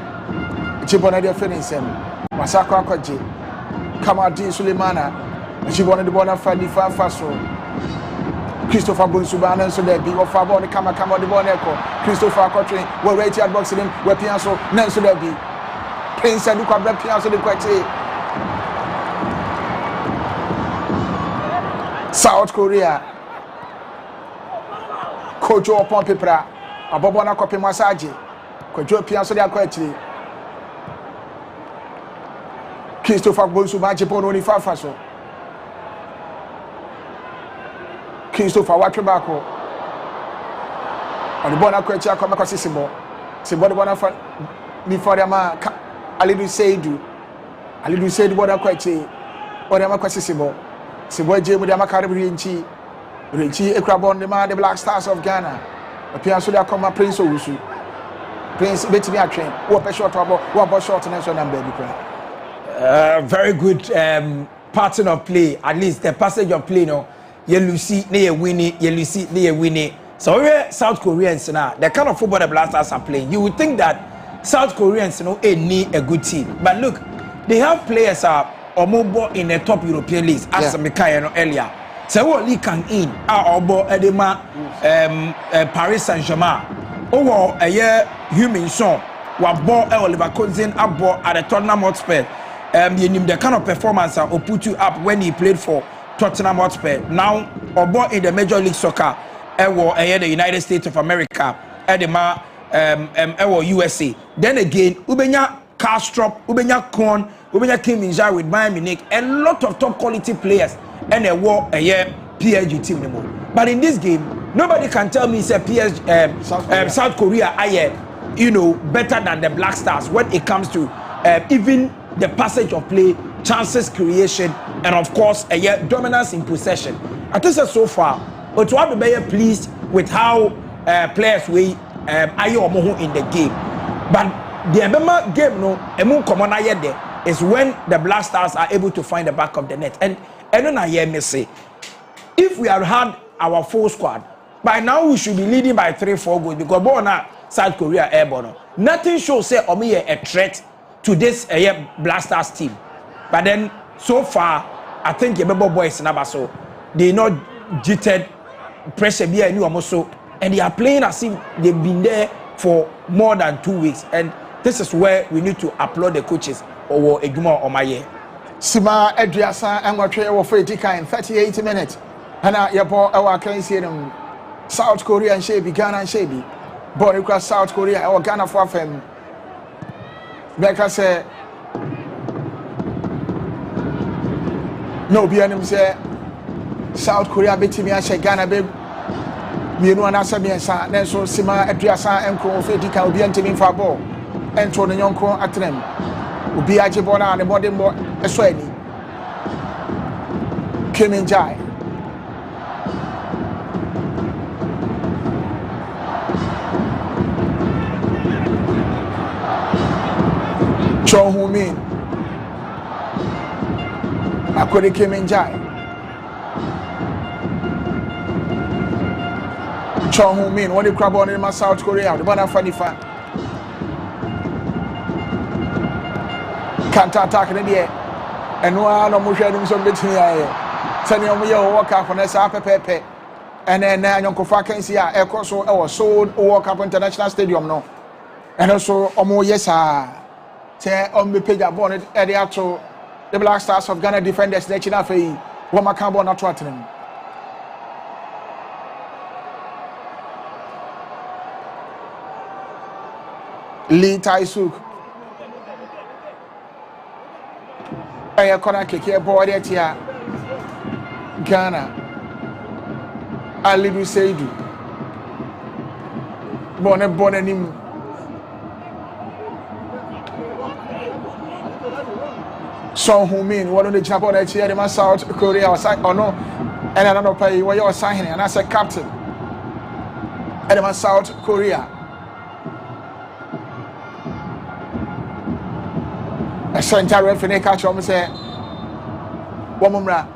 Chibona de Fenisem Masako Akwaji Kamadin Suleimana Chibona de Bona Fadi Fafaso Christopher Bonsuba and so there be of Fabo the Kama the Boneco, Christopher Cotrin, we're right at boxing him, where Piasso, Nanso there be Prince and Luca Piasso the Quati South Korea Kojo upon Pepra, a Bobona copy massage, Kojo Piasso the Quati Christopher Bonsuba Japan Fafaso. Christopher Watribako on the Bona Quecha Comacosimo, Sibona Bona before the man, Alidu Seidu, Bona Quechi, or the Macosimo, si boy Jay with Amakari Rinchi Ekrabon the Black Stars of Ghana. Appears to come Prince Owusu. Prince betting me a train. What a short trouble, what a short and so number. Very good pattern of play. At least the passage of play, no. You see, they winning. You see, they winning. So we're South Koreans now. The kind of football the Blasters are playing, you would think that South Koreans, need a good team. But look, they have players or mobile in the top European leagues, as Mikael earlier. So what league can in our Edema Paris Saint-Germain. Over a year, human song. What ball Leverkusen up at the Tottenham Hotspur. The kind of performance will put you up when he played for Tottenham Hotspur. Now, or in the Major League Soccer, the United States of America, Edema, USA. Then again, Ubenya Castro, Ubenya Korn, Ubenya Kim Min-jae with Bayern Munich, a lot of top quality players, and a war a year PSG team anymore. But in this game, nobody can tell me say South Korea are better than the Black Stars when it comes to even the passage of play, chances creation, and of course dominance in possession. I think so far, but to be pleased with how players we are in the game. But the Ebema game no common there is when the Black Stars are able to find the back of the net. And then I hear me say, if we had had our full squad, by now we should be leading by 3-4 goals because Bona South Korea airborne. Nothing shows say Omi a threat to this Black Stars team. But then so far, I think the boys in Abaso, they not jittered pressure be a new Amoso, and they are playing as if they've been there for more than 2 weeks. And this is where we need to applaud the coaches or Ejuma or Maye. Sima Edriasa and what we for 38 minutes. And your boy, our can see them South Korea and Shaby, Ghana and Shaby. Boy, across South Korea, our Ghana for them. Like I said, no, be an say South Korea beating me. I say Ghana, babe. Me no answer me and then so Sima Edriasa and Ko Fedika will be entering for a ball. And to the young Ko at them. Will be Ajibona and the modern boy, a Swedi. Kim in Jai. Chong Hu Min. Akwede Kim in Jai. Chong Hu Min, what the crab on in my South Korea, the one funny fan. Can't attack in the air. And one of Mushadim some bit here. Sending me a walk up on S. Pepe. And then Uncle Fakan see a crosso or sold or walk up International Stadium no. And also Omo yes say on the page bonnet at the actual the Black Stars of Ghana defenders national fee. Wama Cambo not Tottenham. Lee Taisuk. I corner kick here, boy, that here. Ghana. Alidu Seidu. Bonnet him. Song Hu Min, one of the Japan that here, the South Korea or no, and another pay where you're signing, and I said captain. And the South Korea. A center referee catch on say, Womumra.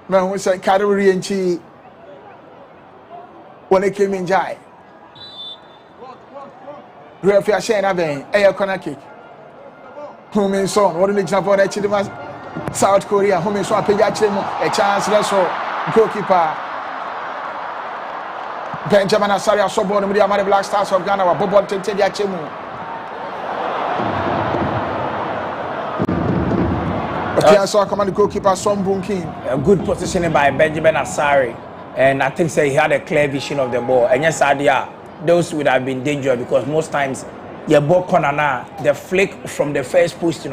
Man, we said Kaduri and Chi when they came in Jai. Referee Shane Aben, a corner kick. Who means so? What do you jump on that South Korea? Who means so? A chance, let's goalkeeper. Benjamin Asari Asobon with the Black Stars of Ghana, Bobo Tentedia Chemu. Okay, so come on the goalkeeper, Son Bunkin. A good positioning by Benjamin Asari, and I think he had a clear vision of the ball. And yes, those would have been dangerous because most times your ball corner now, the flick from the first post,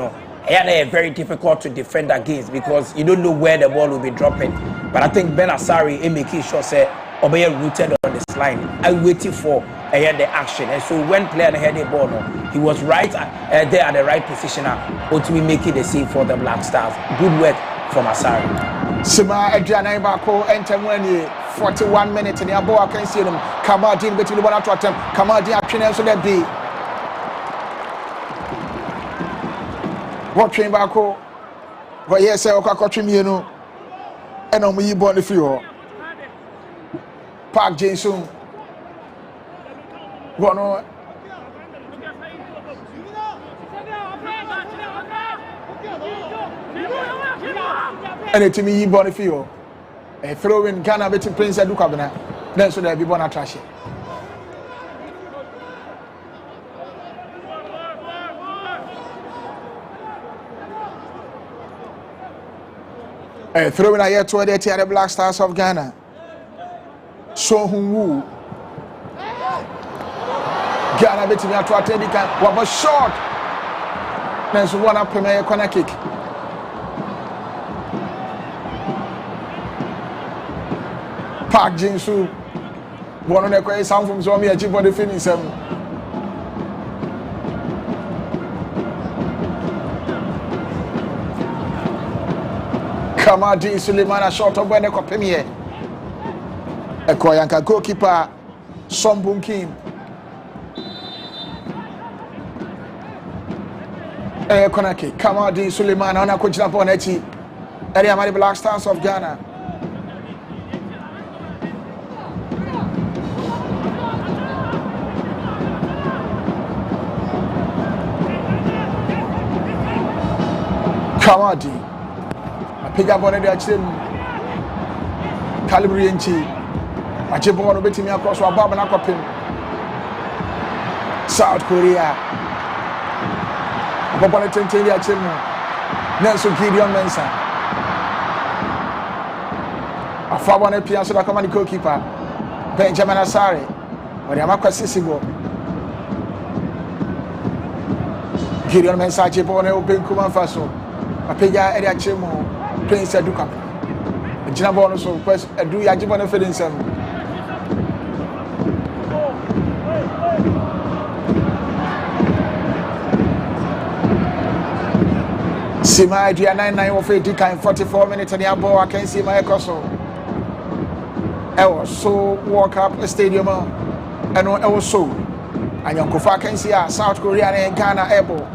very difficult to defend against because you don't know where the ball will be dropping. But I think Ben Asari making sure say Obey rooted on this line. I waiting for the action. And so when player had the ball, he was right there at the right position to make it a save for the Black Stars. Good work from Asari. Sima Adriana Bako enter when 41 minutes and the ball can see them. Kamadin between the one to attempt. Kamadin action so that be. What train Bako? But yes, I got you and on me born the few. Park Jason. One on. And it's me born the few. A throw in Ghana between Prince and Dukabana. Then so there be born a trash. A throw in a year to the Black Stars of Ghana. So who Ghana betting me to attend the camp. What was short? There's one up in a corner kick. Park Jinsu. One on the quay sound from Zombie achieve for the finish. Kamadi Suleiman short of when they copy me. A Koyanka goalkeeper, Sombun Kim. Konaki, Kamadi Suleiman, Anna Kuchina Ponetti, Area Mari Black Stars of Ghana. Kamadi, I pick up on the action. Calibri Inchi. Ajibon betting me across our Bob and Aquapin. South Korea. Bobon Tentelia Chimu. Nelson Gideon Mensa. A Fabon Piasso, the command goalkeeper. Benjamin Asari. When Yamaka Sisibo. Gideon Mensa Jibon, Ben Kuman Faso. A Pega Edia Chimu. Prince Educap. Jinabon so quest a do Yajibon Fidin Sam. Sima Adria 99 of 80 in 44 minutes and the ball I can see my echo. I was so walk up a stadium and I was so. And Uncle Fa can see South Korea and Ghana able.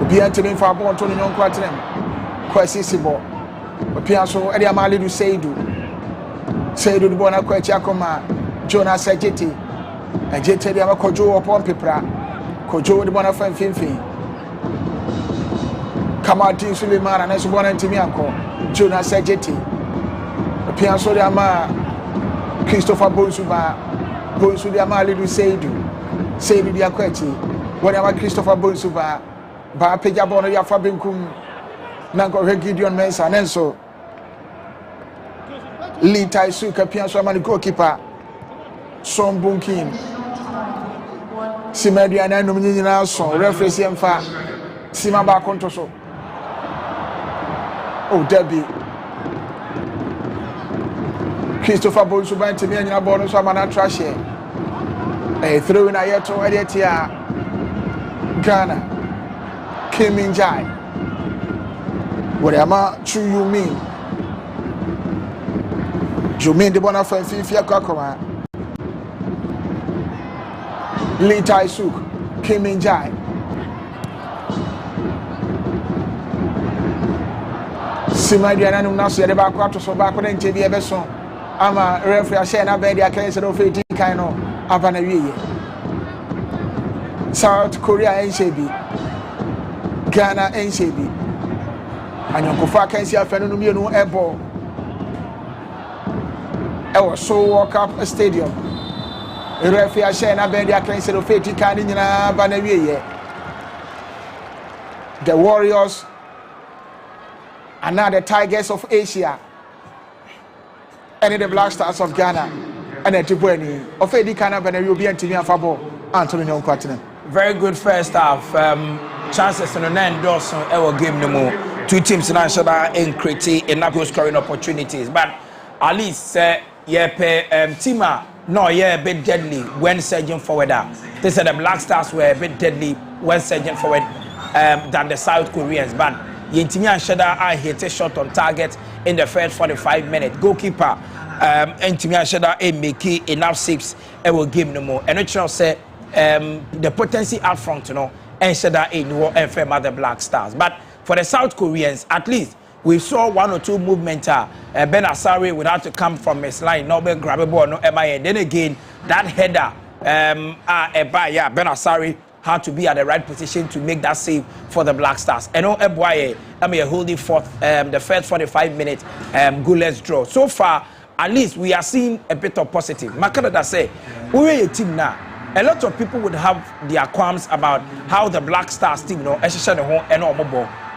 Be entering for a ball to the young quarter. Quite sensible. But Piasso Eddie Amali do Seidu. Seidu the Bona Quachakoma, Jonas Sajeti, and Jeti the Amakojo upon Pipra. Kojo the Bona Finfi. Kamati Suleiman and Esbona Timianko, Jonas Sajeti. Piasso de Ama, Christopher Bonsuba, Bonsu de Amali do Seidu the Aquati, whatever Christopher Bonsuba, Bapejabona ya Fabincum. Nanko Gideon Mensa Nenso Lee Tai Su Capian Mani goalkeeper Son Bunkin Simedia Nanumina son referee Siemfa Simaba Contoso. Oh Debbie Christopher Bonsuban to me and your bonus of an trash here. A throw in a year to Edia Ghana Kim Min Jai. Whatever true you mean? You mean the bona fide Fifia Kakoma? Lee Tai Suk, Kim Min Jai. Simadia and Nasi at the back quarter so back when TV Eberson. I'm a referee, I say, and I bet I can't say no 50 kind of Avanawi. South Korea NCB, Ghana NCB. And Uncle Fa can see a phenomenon airball. I was so walk up a stadium. A referee, I say, and I bet I can't say no 50 kind of Avanawi. The Warriors are now the Tigers of Asia. And the Black Stars of Ghana. And the Tibweni of Eddie Canada and European team and Fabo, Anthony Nonquatin. Very good first half. Chances on the end Dawson ever game no more. Two teams national in Crete in goal scoring opportunities. But at least team no a bit deadly when surging forward. They said the Black Stars were a bit deadly when surging forward than the South Koreans. But Yintimi and Sheda I hit a shot on target in the first 45 minutes. Goalkeeper Yintimi and Sheda make enough saves and will give no more. And it say the potency out front, and Sheda no and fair the Black Stars. But for the South Koreans, at least we saw one or two movements. Ben Asari would have to come from his line, not be grabbable, no MIA. Then again, that header, Ben Asari had to be at the right position to make that save for the Black Stars. And holding forth the first 45 minutes goalless draw. So far, at least we are seeing a bit of positive. Makada say, we're a team now. A lot of people would have their qualms about how the Black Stars team,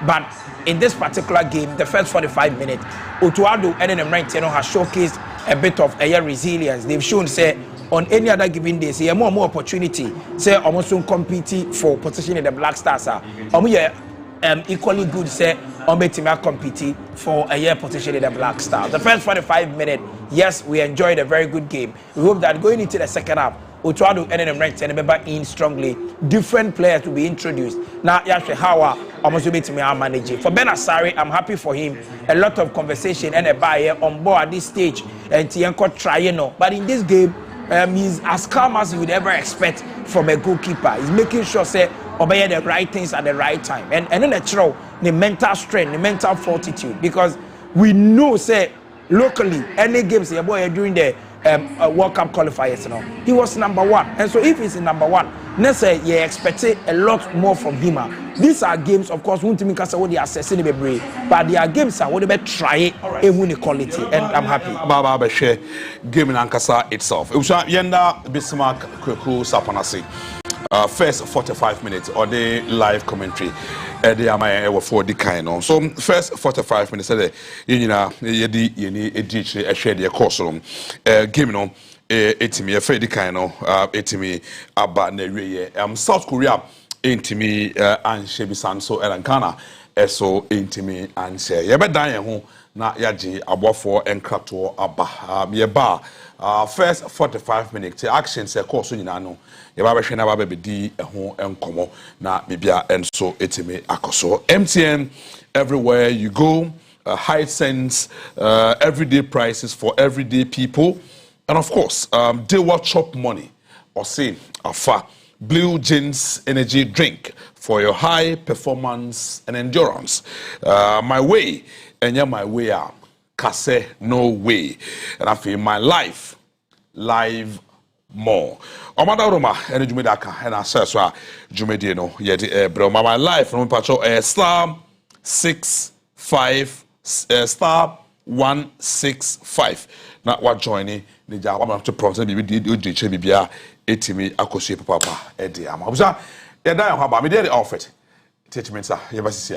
but in this particular game, the first 45 minutes, Otuado and the has showcased a bit of resilience. They've shown, say, on any other given day, say, more and more opportunity, say, almost competing for position in the Black Stars. Equally good, say, Ometima competing for a position in the Black Stars. The first 45 minutes, yes, we enjoyed a very good game. We hope that going into the second half, Otuado and the remember in strongly. Different players will be introduced. Now, Yashe Hawa, almost will be to me, I'm managing. For Ben Asari, I'm happy for him. A lot of conversation and a buyer on board at this stage. And Tienko trying, but in this game, he's as calm as you would ever expect from a goalkeeper. He's making sure, say, obey the right things at the right time. And then the mental strength, the mental fortitude. Because we know, say, locally, any games, during the World Cup qualifiers, he was number one. And so if he's in number one, let's say you expect a lot more from him. These are games, of course, won't mean what they are assessing the brave, but they are games that would be try and win equality, and I'm happy. Baba share game in Ankasa itself. It was Yenda Bismarck Kweku Sapanasi. First 45 minutes or the live commentary. They are my for the kind. So first 45 minutes, you share the course room. Game etimi a fedi kind etimi aba na wiye South Korea etimi anhye bisan so erankana eso etimi anhye ye bedan ye ho na yaji abofo enkrato aba ye ba first 45 minutes action se course nyina no ye ba behwe na ba bedi ho enkomo na bibia enso etimi akoso MTN everywhere you go, high sense, everyday prices for everyday people. And of course, they will chop money or say afa Blue Jeans energy drink for your high performance and endurance. My way, and yeah, my way are kase no way. And I feel my life live more. Omada Roma and Jumedaka and I say so Jumedino yet bro my life no patrol star 65 star 165. Not what joining the job. I'm to promise me did you bibia etimi akosie papa e de am. Obusa ya dan ho ba me dey offered. Teachment sir, you must see.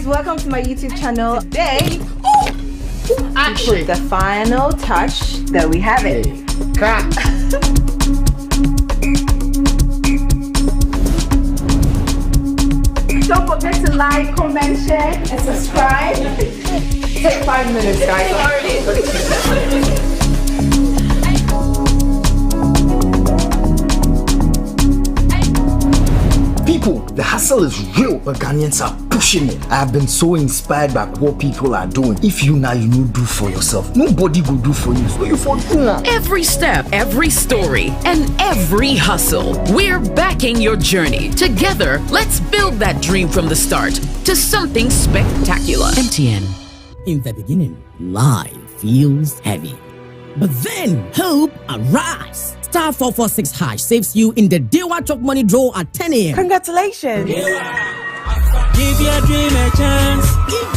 Welcome to my YouTube channel. Today, put the final touch that we have it. Don't forget to like, comment, share, and subscribe. Take 5 minutes, guys. People, the hustle is real, but Ghanaians are pushing it. I have been so inspired by what people are doing. If you now you do for yourself, nobody will do for you. So you for do now. Every step, every story, and every hustle. We're backing your journey. Together, let's build that dream from the start to something spectacular. MTN. In the beginning, life feels heavy. But then, hope arrives. Star 446 hash saves you in the Dewa Chop Money draw at 10 a.m. Congratulations! Give your dream a chance.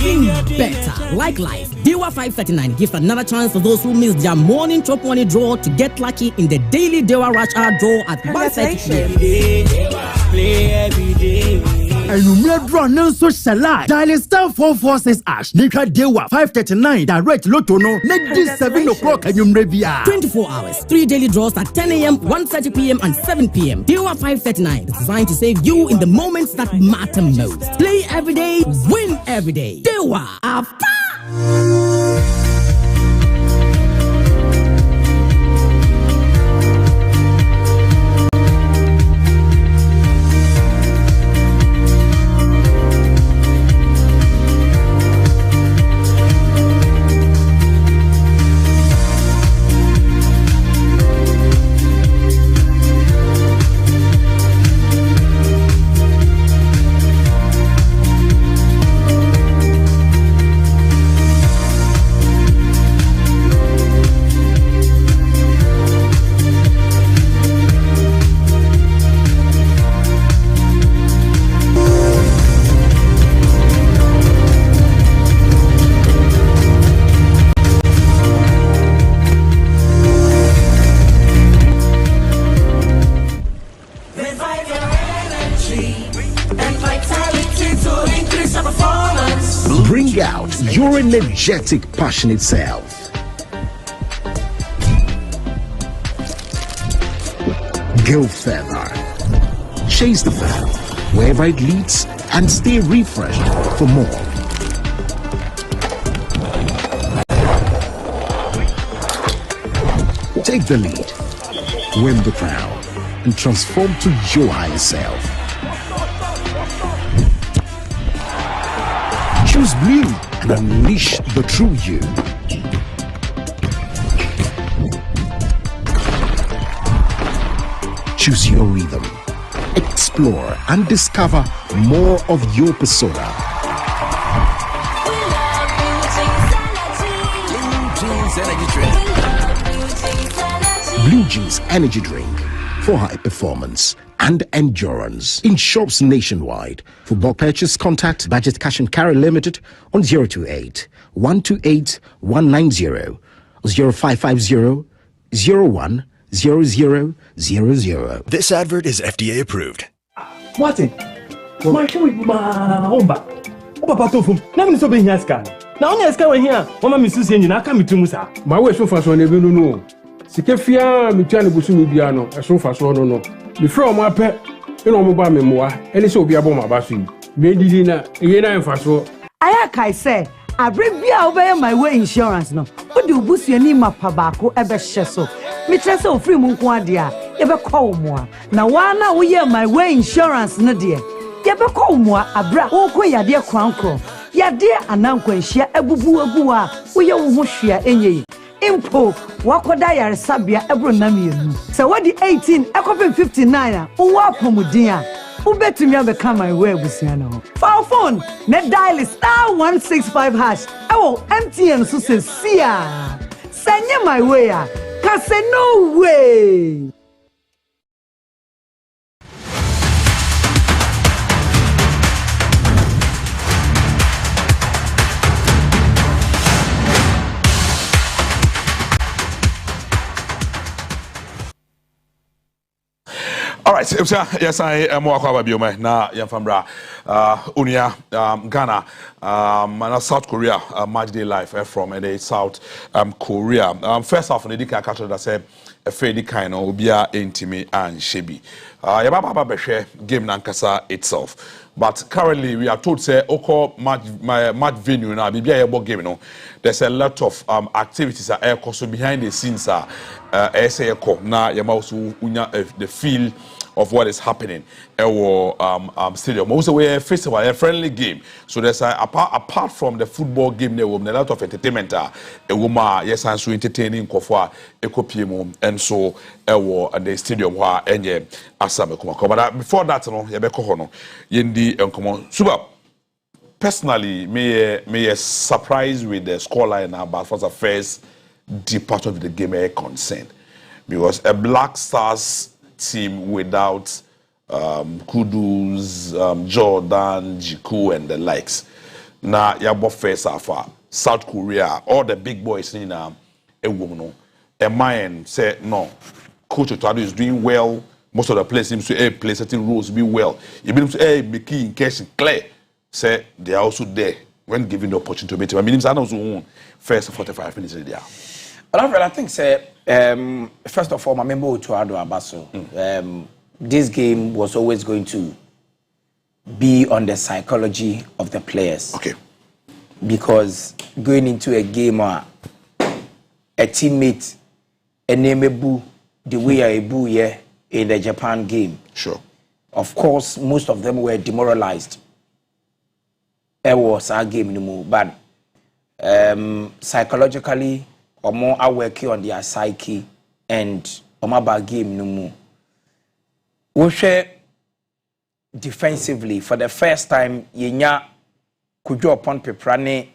Even better, like life, Dewa 539 gives another chance for those who miss their morning Chop Money draw to get lucky in the daily Dewa Rush Hour draw at 1:30 p.m. Play every day. And you may draw no social life. Dial star 446 ash. Nika Dewa 539 direct Lotto no. Next this 7 o'clock and you may be 24 hours. 3 daily draws at 10 a.m., 1:30 p.m. and 7 p.m. Dewa 539 is designed to save you in the moments that matter most. Play every day, win every day. Dewa after. Bring out your energetic, passionate self. Go further. Chase the fan wherever it leads and stay refreshed for more. Take the lead, win the crown, and transform to your higher self. Choose blue and unleash the true you. Choose your rhythm. Explore and discover more of your persona. Blue Jeans Energy Drink for high performance and endurance in shops nationwide. For bulk purchase, contact Budget Cash and Carry Limited on 028 128 190 0550 01 0000. This advert is FDA approved. Martin, my show is my home back. Oh, Papa Tofum, now I'm so being here scan. Now, I'm scan here. Mama, Miss Susan, I come to Musa. My way so fast on the no. Sikefia, Mitani Busumi Biano, as so fast on no. Before my pet, you know, mobile memoir, and it's so be about my basu. Maybe dinner, again, I'm fast. I say, I bring me over my way insurance no. What do you boost your name up, Pabako, ever sheso? Mitraso free Munkwadia, ever call more. Now, one now we hear my way insurance, no dear. Ever call more, a bra, oh, ya dear crown crow. Ya dear, and uncle, share a boo boo, we you share any. Impo, Wakodaya Sabia, Ebronamian. So what the 18, a copy 59, who are Pomudia, who bet to me have become my way with Siano. For phone, net dial is *165 hash. Oh, MTN so says, Sia. Send you my way, cause no way. All right, yes, I am Wakwa Biome, na Yamfambra, Unia, Ghana, and South Korea, match day live from South Korea. First off, the Dika catcher that said a fairly kind of Ubia Intimi and Shebi. Yababa Beshe game Nankasa itself. But currently, we are told say Oko match venue now, Bibia Ebo game, no. There's a lot of activities that are also behind the scenes. Say na Yamausu unya the feel of what is happening at stadium. Also, we're a festival, a friendly game. So there's apart from the football game, there will be a lot of entertainment. Yes, and so entertaining kofa ekopiem and so at the stadium where enye asame kumako. But before that, no, yebeko hono yendi enkomo. Super. Personally, me surprised with the scoreline about for the first deep part of the game are concerned, because a Black Stars team without Kudus, Jordan, Jiku, and the likes. Now, yabo first after South Korea, all the big boys in a woman. A mind said no. Coach Otado is doing well. most of the players seem to play certain roles be well. You mean to make in case clear say they are also there when given the opportunity to meet. I mean, I also first 45 minutes there. Well, I think say first of all, my member to Ado Abaso. This game was always going to be on the psychology of the players. Okay. Because going into a game where a teammate a name the way I boo here in the Japan game. Sure. Of course, most of them were demoralized. It was our game anymore, but psychologically, or more are working on their psyche and about game no more. We share defensively for the first time. Yenya Kujo upon Peprane,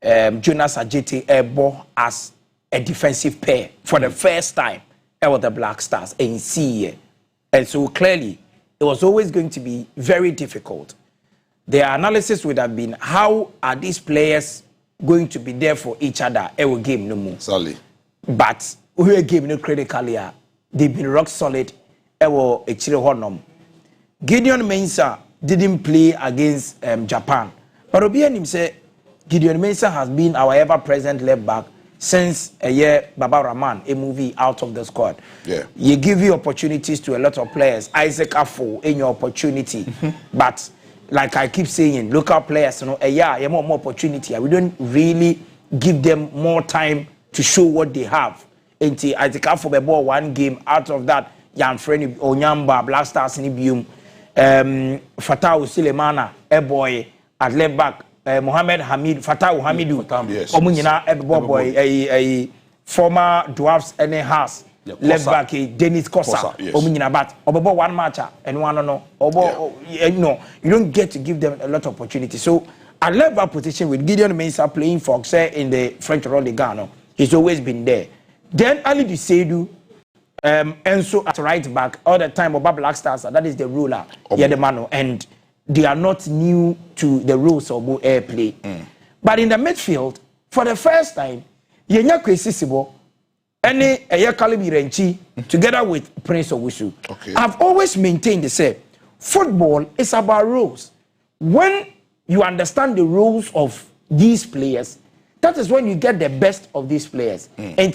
Jonas Ajete Ebo as a defensive pair for the first time. With the Black Stars and see, and so clearly it was always going to be very difficult. Their analysis would have been, how are these players going to be there for each other? Every game no more. Solid. But we game no critically. They've been rock solid. Ewo Echire Honum. Gideon Mensah didn't play against Japan, but Obianim say Gideon Mensah has been our ever-present left back since a year Baba Rahman, a movie out of the squad. Yeah. You give you opportunities to a lot of players. Isaac Afo in your opportunity. But like I keep saying, local players, you know, you more opportunity. We don't really give them more time to show what they have. Until Isaac Afo be ball one game out of that, Jan Freni Onyamba, Black Stars Nibium, Fatah Sulemana, a boy at left back. Mohamed Hamid, Fatah Hamidu, Omunyina, boy, a former dwarfs and a house, left back, Dennis Kosa, Omunyina, but Obobo one matcher and one no, no, you don't get to give them a lot of opportunity. So, I left back position with Gideon Mensah playing for in the French Role de Gano. He's always been there. Then Ali Dusedu, Enso at right back all the time. Oba Black Stars, that is the ruler, Yedemano, and they are not new to the rules of airplay. But in the midfield, for the first time, Yenya Kwesisibo, any Ayakalibi Renchi, together with Prince Owusu. Okay. I've always maintained the same. Football is about rules. When you understand the rules of these players, that is when you get the best of these players. And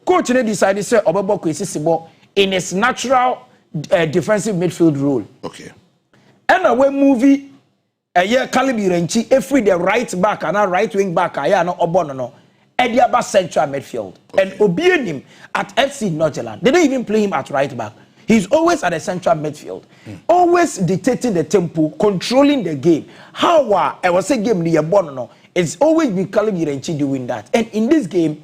coach decided to say Obabo Kwesisibo in its natural defensive midfield role. Okay. And a way movie a year Kalibi Renchi, if we the right back and a right wing back, I no obono, Ediaba central midfield. And obeying him at FC Northern. They don't even play him at right back. He's always at the central midfield, always dictating the tempo, controlling the game. How I was a game near Bono, it's always been Kalibi Renchi doing that. And in this game,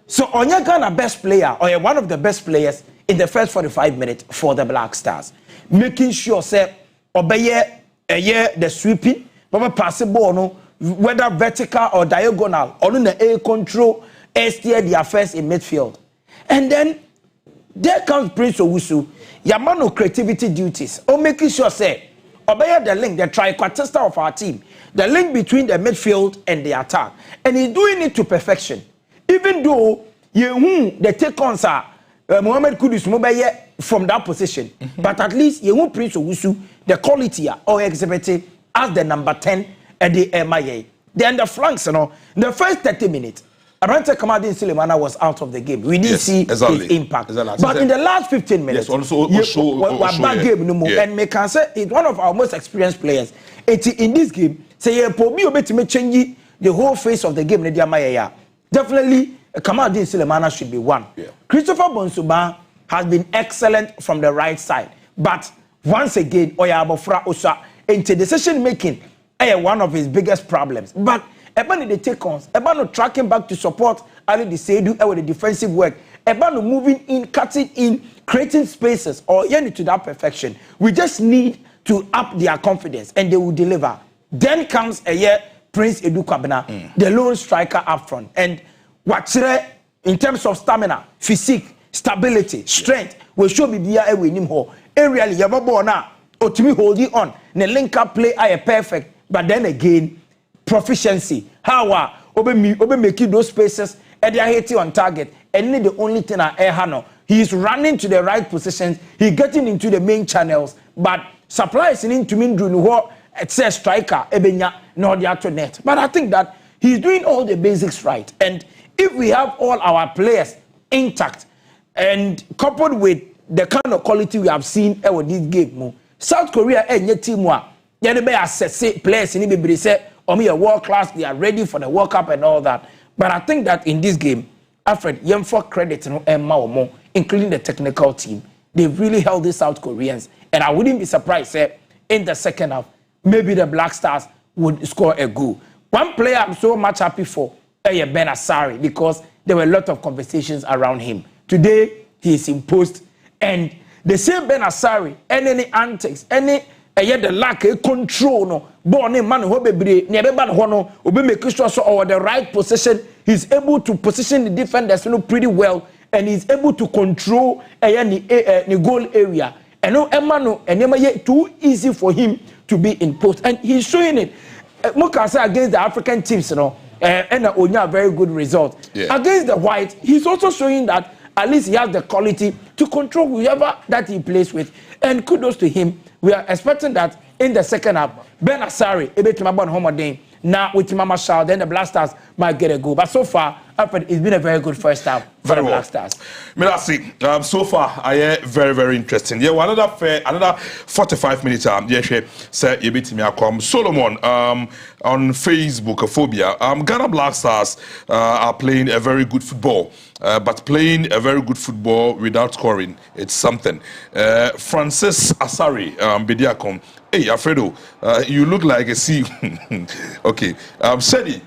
so Onyekana best player, or one of the best players in the first 45 minutes for the Black Stars, making sure say obey the sweeping, but pass the ball, no, whether vertical or diagonal, or in the air control, steer the affairs in midfield. And then there comes Prince Owusu, Yamano creativity duties, or making sure say obey the link, the triquartista of our team, the link between the midfield and the attack, and he's doing it to perfection. Even though the take-ons are Mohamed Kudus Mobile from that position, but at least you won't Prince Owusu the quality or exhibited as the number 10 at the MIA. Then the flanks, you know, the first 30 minutes, Arante Kamadin Sulemana was out of the game. We didn't see his impact. But in the last 15 minutes, bad game no more. And me can say it's one of our most experienced players. In this game, say me change the whole face of the game. Definitely, Kamadin Sulemana should be one. Christopher Bonsuba has been excellent from the right side, but once again, Oyabofra Osa into decision making, one of his biggest problems. But Ebano the take-ons, Ebano tracking back to support Ali Disedu with the defensive work, Ebano moving in, cutting in, creating spaces, or to that perfection. We just need to up their confidence, and they will deliver. Then comes Prince Edu Kwabena, the lone striker up front, and in terms of stamina, physique, stability, strength, will show me the area with him. Aerially, you have a now, or to me holding on. The link up play are perfect, but then again, proficiency. How obe making those spaces, and they are hitting on target, and the only thing I he's running to the right positions, he's getting into the main channels, but supplies into Mindru what it says striker ebenya no the actual net. But I think that he's doing all the basics right. And if we have all our players intact and coupled with the kind of quality we have seen over this game, South Korea team assess players in the say world class, they are ready for the World Cup and all that. But I think that in this game, Alfred, for credit including the technical team, they really held the South Koreans. And I wouldn't be surprised in the second half, maybe the Black Stars would score a goal. One player I'm so much happy for, Ben Asari, because there were a lot of conversations around him. Today, he is imposed. And the same Ben Asari, any antics, any the lack of control, no, born a man who be never make sure so over the right position. He's able to position the defenders pretty well, and he's able to control the goal area. And no, Emmanuel, and too easy for him to be in post, and he's showing it. Mukasa against the African teams, and Onya very good result against the white. He's also showing that at least he has the quality to control whoever that he plays with, and kudos to him. We are expecting that in the second half, Ben Asari, now with Mama Shaw, then the Black Stars might get a goal. But so far, Alfred, it's been a very good first half for the Black Stars. Milasi, so far, very, very interesting. Yeah, another 45 minutes. Say you beat me. Solomon on Facebook, Phobia. Ghana Black Stars are playing a very good football. But playing a very good football without scoring, it's something. Francis Asari, Bediakom. Hey, Alfredo, you look like a C. Okay. Sedi,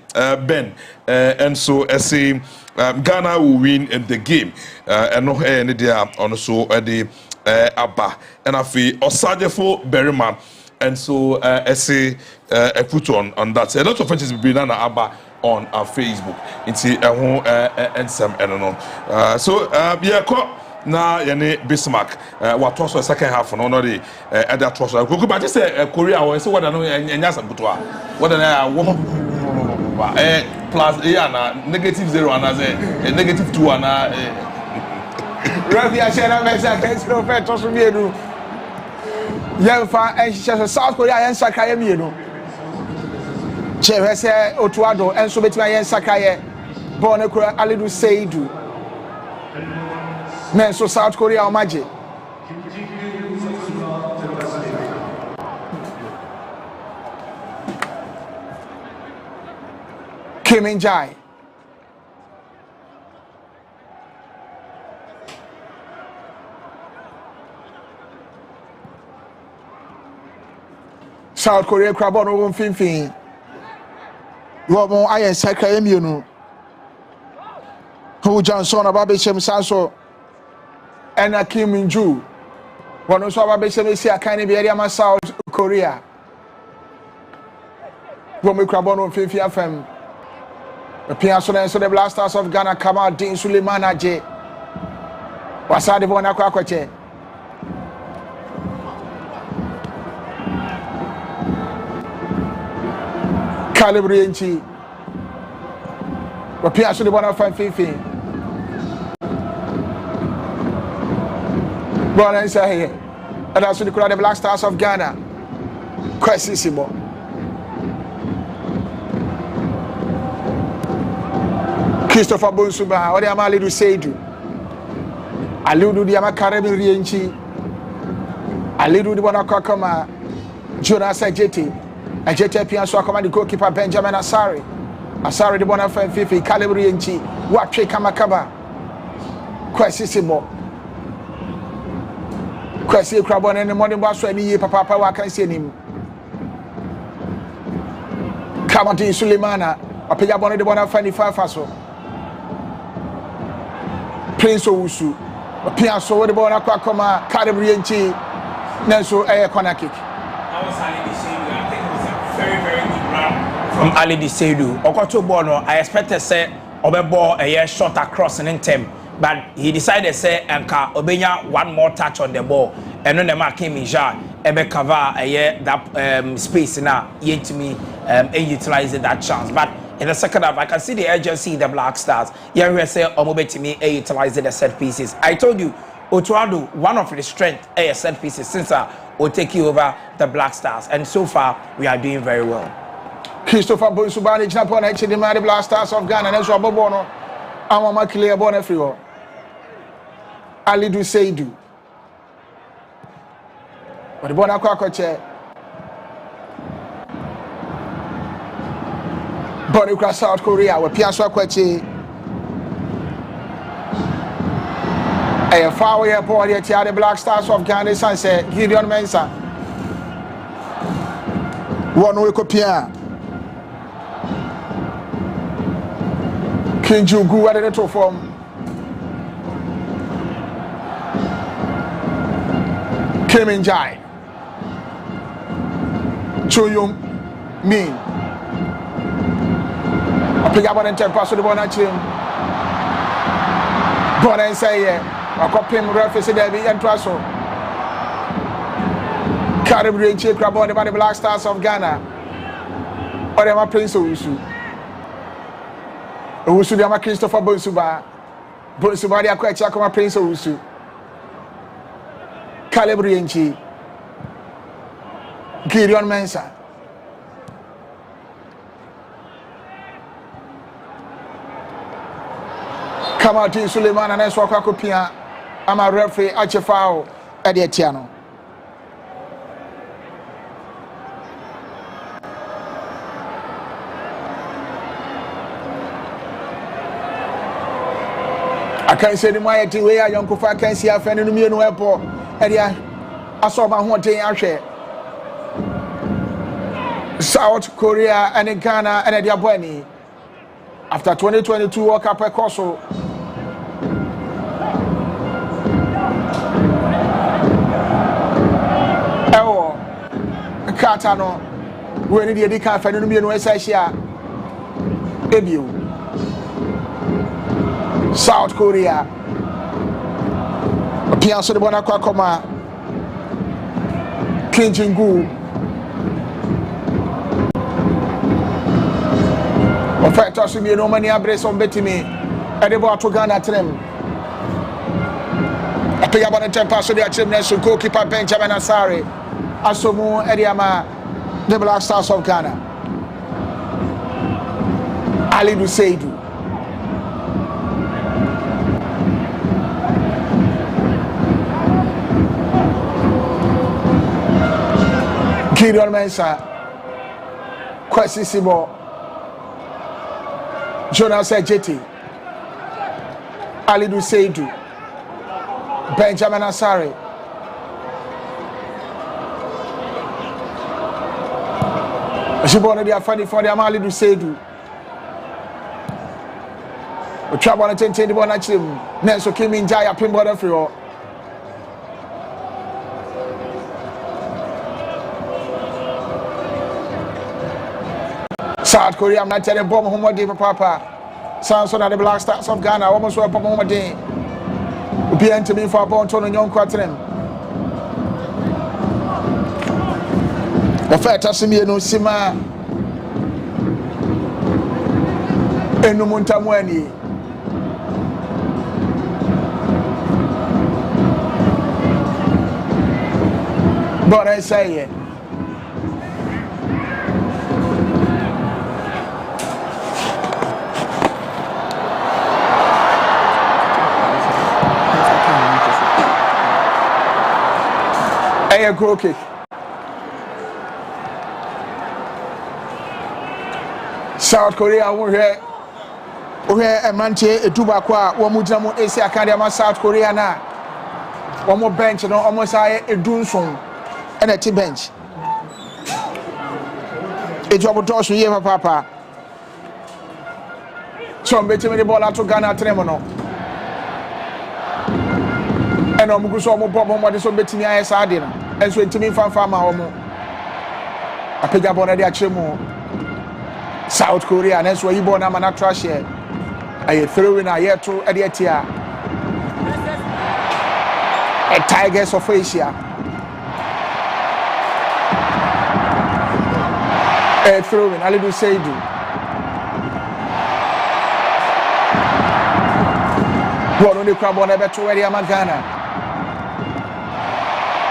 Ben, and so I say Ghana will win the game. And no any there also the Abba. And I feel Osadefo Berryman. And so I say I put on that. A lot of friends have been done Abba on our Facebook. It's and some and on. So yeah, na yene Bismarck what was the second half on the other trust. But just say Korea or say what I know nyasa butwa. What plus na -0 and -2 and Ravi Ashena Mesa against no fair to me do. Yemfa and South Korea and Sakaya me no. Che say Otuado and so betima yen Sakaya born ekura Alidu Seidu. Men so South Korea o maji. Kim In-jae. South Korea crabon over finfin. You are more iron Sakaya Mienu. Who Johnson about Bisham Sanso. And Kim In-jae. One also about Bisham see a kind of area South Korea. When we crab on 50 FM. The Piason so the Black Stars of Ghana come out Dean Suleiman Aje. Wasadi Bona Kwakwache. Calibrianchi. The Piason the Bona 550. Bona is here. And also the Black Stars of Ghana. Quasissimo. Christopher Bonsuba, or the Amalidu Seidu. Aludu the Amakaremi Rienchi. Alidu the Wanakakama. Jonas Ajeti. Ajeti Pianso command the goalkeeper Benjamin Asari. Asari the Bonafide Fifi, Calibrianchi. Watche Kamakaba. Quasissimo. Quasi Crabon and the morning boss any year, Papa, I can see him. Kamati Suleimana. A Payabon the Bonafide Faso. Prince Owusu, Piaso, what about Aquacoma, Calibrianchi, Nelso, a corner kick. That was Ali Diseidu. I think it was a very, very good run from Ali Diseidu. Okoto Bono, I expected say Obebo a year shot across an intem, but he decided say Anka Obenya one more touch on the ball, and then the man came in jar, Ebe cover a year that space now, yet to me, utilizing that chance. But in the second half, I can see the urgency in the Black Stars. Yeah, we say Omobetimi utilizing the set pieces. I told you, Otuado, one of the strength set pieces since will take you over the Black Stars, and so far we are doing very well. Christopher Bonsubani Japan actually the Black Stars of Ghana and so Bobono. I'm clear born everywhere. Ali do say do. But the Bona Quacoche. But across South Korea with Piazza Quachi. A far airport at the Black Stars of Ghana Sunset, Gideon Mensah. One week of Pierre. Kinjugu at the top form. Keminjai. Choyum Min. I pick up on the pass to the one at him. But I say, I copy him reference there be and Trasso. Caribbean Chief Crabon about the Black Stars of Ghana. Or am I Prince Owusu? Owusu, the Christopher Bonsuba. Bonsuba, the Aquacha, come Prince Owusu. Caribbean Chief. Gideon Mensah. Kamati Suleiman and Eswaka Kopia. I'm a referee at Chefao at the Etiano. I can't say the mighty way I young Kofa can see a friend in the Mian Airport. Edia, I saw my one day I share. South Korea and Ghana and Edia Bueni. After 2022 World Cup Koso. Katano, when the Edika Fenumi and West Asia debut. South Korea. Pianso de Bonacoma. Kim Jong-un. In fact, I see no money address on Betty at the Boat to Ghana trim. I pick up on the temper so they are gymnast to goalkeeper Benjamin Asari. Asomu Ediama, the Black Stars of Ghana. Ali Duseidu. Gideon Mensah. Kwesi Sibo. Jonas Ejeti. Ali Duseidu. Benjamin Asari. She born they are funny for the Amali to say do. We try to change the one at him. Next, came in Jaya Pimbo for you. South Korea, I'm not telling Bomb Homody Papa. Samson and the Black Stars of Ghana almost were Pomomade. Will be to me for a bone to young quatrain. The fact is, no sima enumuntamwani. But I say it. A goal kick. South Korea where a manche a tubaqua, one mujamu AC Academy South Korea na one more bench and almost a dunson and a tea bench. It's what to you, Papa. So I'm betting the ball out to Ghana Tremono. And I'm going to go home with some betting I sardine and so to me from Farmer Homo. I pick up on a chemo. South Korea, and that's why you born a man trash here. I throw in a year to Adietia. A Tigers of Asia. A throw in, a little Seidu. Ball on the crab on the to area Magana.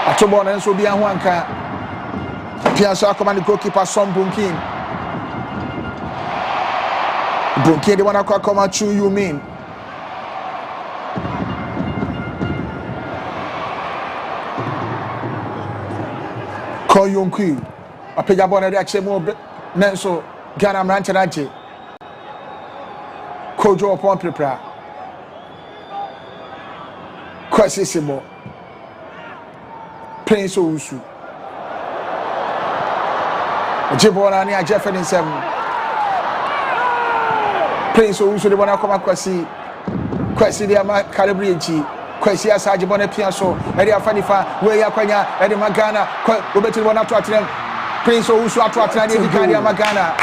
Atobon and so be Anwanka. Piazza command the goalkeeper Son Bunkin. Bunkin, the one I come at you mean. Call Yonku. I pick up on the action more Nenso Ghana Ranchanachi. Kojo upon prepare. Quasissimo. Prince Ousu. Jibona near Jeffrey in 7. Prince Ousu, the one I come across. Quasi the Calibrici. Quasi as Ajibone Piasso, Eddie Fanifa, Wea Quanya, Eddie Magana, Roberto Bonato. Prince Ousu attract the Candia Magana.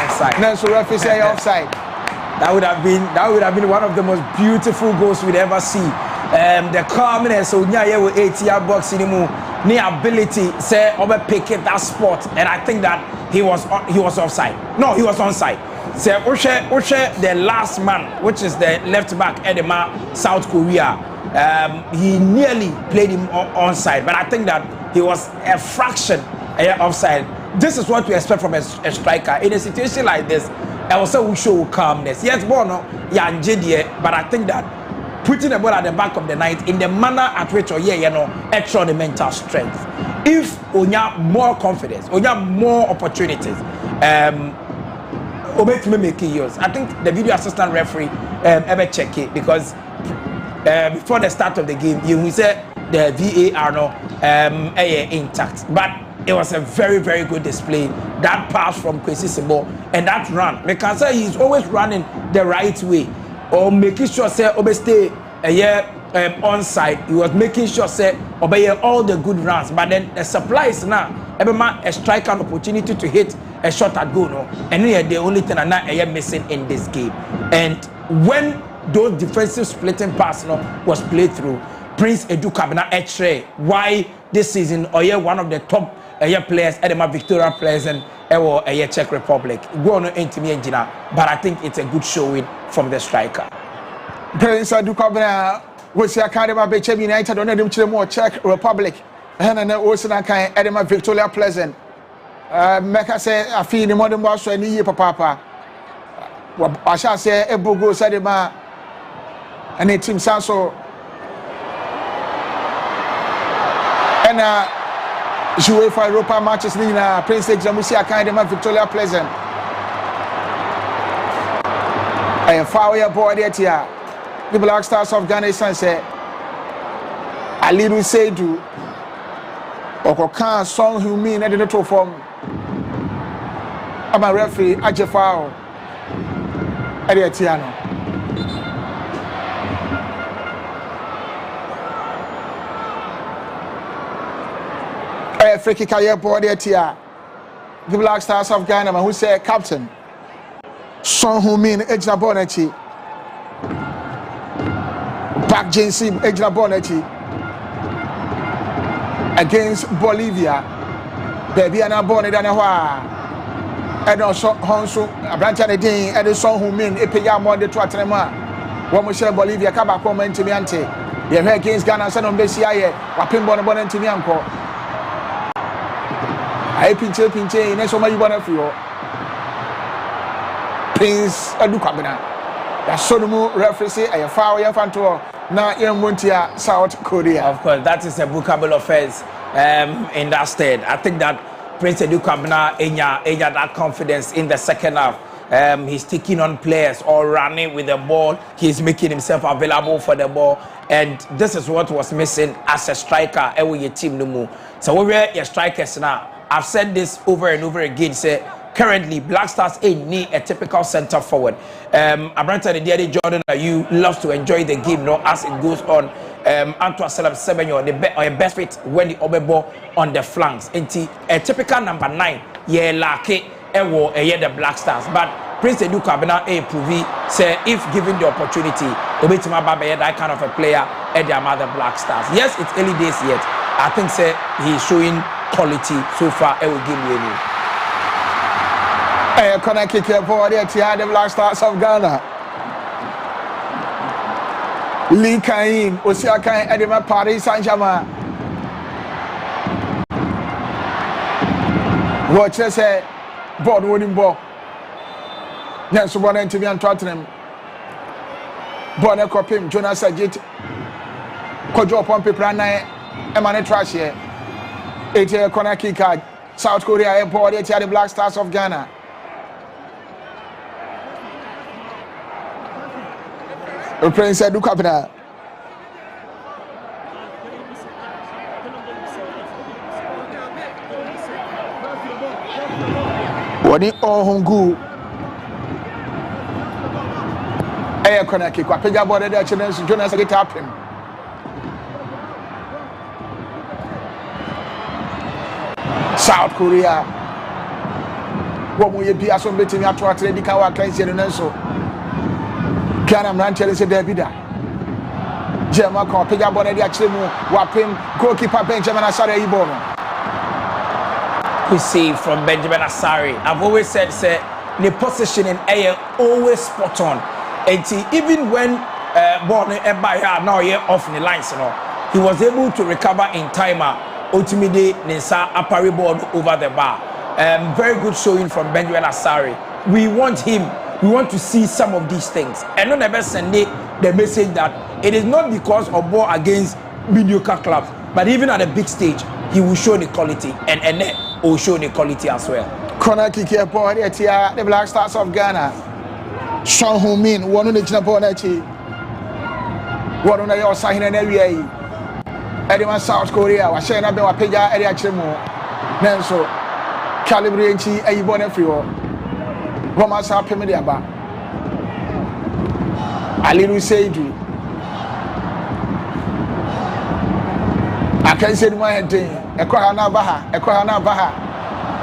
Offside. Nelson referee say offside. That would have been one of the most beautiful goals we'd ever see. The calmness of Nya with 8-yard box in the ability say over pick it that spot, and I think that he was offside. No, he was onside. Say Oshe the last man, which is the left back Edema, South Korea. He nearly played him onside, but I think that he was a fraction offside. This is what we expect from a striker in a situation like this. I also will show calmness. Yes, Bono, but I think that putting the ball at the back of the net in the manner at which extra the mental strength. If Onya more confidence, Onya more opportunities, Obetime making yours. I think the video assistant referee ever check it because before the start of the game, you said the VAR intact, but it was a very, very good display. That pass from Kwesi Simbo and that run, because he's always running the right way or making sure say stay onside. He was making sure say obey all the good runs, but then the supplies now every man a striker an opportunity to hit a shot at goal, no, and the only thing I'm not missing in this game. And when those defensive splitting pass was played through, Prince Edu Kabina Etre, why this season one of the top players, Edema Victoria players and Czech Republic. Go on into me engineer, but I think it's a good showing from the striker. Prince Edu Kabina was the Academy of United on the Czech Republic. And then also Edema Victoria Pleasant. Meka say I feel the modern boss and ye papa. I shall say Ebogo Sadema and a team Sanso and UEFA Europa matches Nina Prince Jamusi Academy Victoria Pleasant. I fire board yet here. The Black Stars of Ghana say a little say do or can song who mean I didn't form. I'm a referee Ajefao Ediatiano. Free kick board yet here. The Black Stars of Ghana who say captain Son who mean Ejna Bonetti. Back Jensim Ejna Bonetti against Bolivia. Baby and a bonnet and a wa. And also Honsu, a branch and a ding, and the song who mean a pay more the Twatrema. One was Bolivia, Cabacom and Timiante. You have against Ghana, San on Bessia, Wapin Bonabon and Timianco. I pinche, next one you want to feel. Prince Edu Kabina. That's Sodomu referee, a foul young fanto. Now in Montia, South Korea. Of course, that is a bookable offense in that state. I think that Prince Edu Kabina enya that confidence in the second half. He's taking on players or running with the ball. He's making himself available for the ball. And this is what was missing as a striker every your team no more. So we're your strikers now. I've said this over and over again. Say currently Black Stars need a typical center forward. Abranta the Daddy Jordan, you love to enjoy the game, no, as it goes on. Antoine Salam Semenyo, the best fit when the Obebo on the flanks. Into a typical number 9, the Black Stars. But Prince Edu Kabina prove say if given the opportunity, Obetima Baba that kind of a player at their mother Black Stars. Yes, it's early days yet. I think say he's showing quality so far. It will give you any. Can I kick your ball there to the Black Stars of Ghana? Lee Kain, Osiakai, Edema Paris Saint-Germain. Watch us say, board winning ball. Yes, one interview on Tottenham. Bonner Copim, Jonas Ajit, Kojo Pompe Prana, Emmanuel Trash here. 8 corner kick card. South Korea Airport, the Black Stars of Ghana. The Prince said, "Look up now." When he all Hongu, air corner kick. What pega body there? Jonas get up him. South Korea. What will you be as one betting at what ready Kawa Clancy and so? Ghana Manchester said David. Gemma called Pega Bonnet actually Wapim, goalkeeper Benjamin Asare Ibono. We see from Benjamin Asare. I've always said, the position in air always spot on. And even when Bonnet now here off the lines, he was able to recover in timer. Ultimately, Nisa Apari board over the bar. Very good showing from Benjamin Asare. We want him. We want to see some of these things. And not never send the message that it is not because of war against mediocre clubs, but even at a big stage, he will show the quality, and Ene will show the quality as well. Corner kick here, boy, the Black Stars of Ghana. Sean Ho-min, one on the Jinabonechi. One on your sign and area. Edema South Korea, was saying about Pega area Chemo. Nenso, Calibrianchi, a Yvonne Frio. Romas are Pemediaba. Aliru Seydou. I can say my head, a Kohana Baha, a Kohana Baha.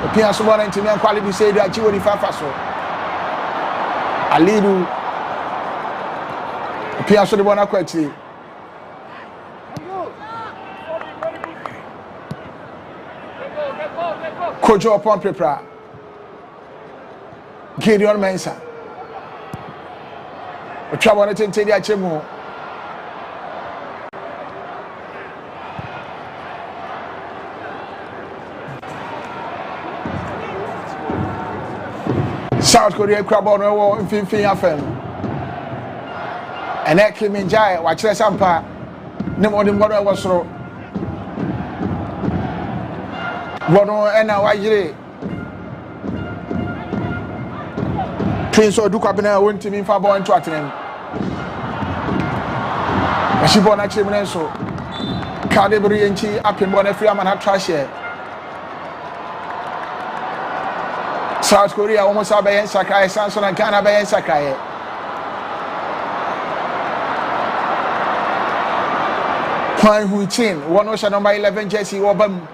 The Pian Suban and Timian quality say that you will faso. Aliru Pian Sudabona Quetty. Kojo upon paper. Gideon Mensa. The trouble on the Chemo. South Korea crab on the wall in 15 FM. And that came in Jai, watch the Sampa. No more than what I was so. What on why Prince or Ducabina went to me for boy and Tottenham. She born at Chimenso. Cadbury and Chi up in Bonafria and had trash here. South Korea almost have a Sakai, Samson and Ghana by Sakai. Pine Hu Chin, one ocean number 11 Jesse Obam.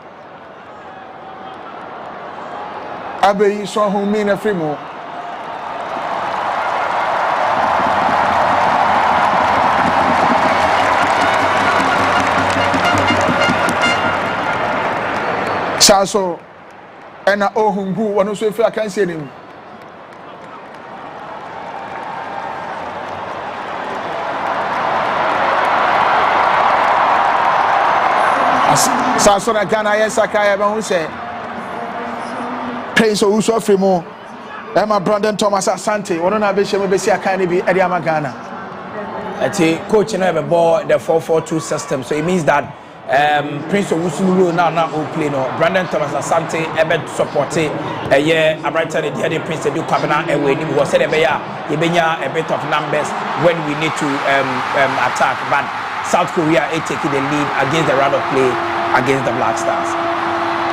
Abbey saw whom mean a free more. So, and I owe him who one who say I can't see him. Samson and Ghana, yes, I who say, Prince of Uso Frimo, Emma Brandon Thomas Asante, one of the Bishop will be a kind of Ediama Ghana. I say, coach, and I have a ball the 4-4-2 system, so it means that. Prince of Usulu now play no Brandon Thomas Asante ebe support a brighter the Prince do Kabana away ni was said you benya a bit of numbers when we need to attack, but South Korea is taking the lead against the round of play against the Black Stars.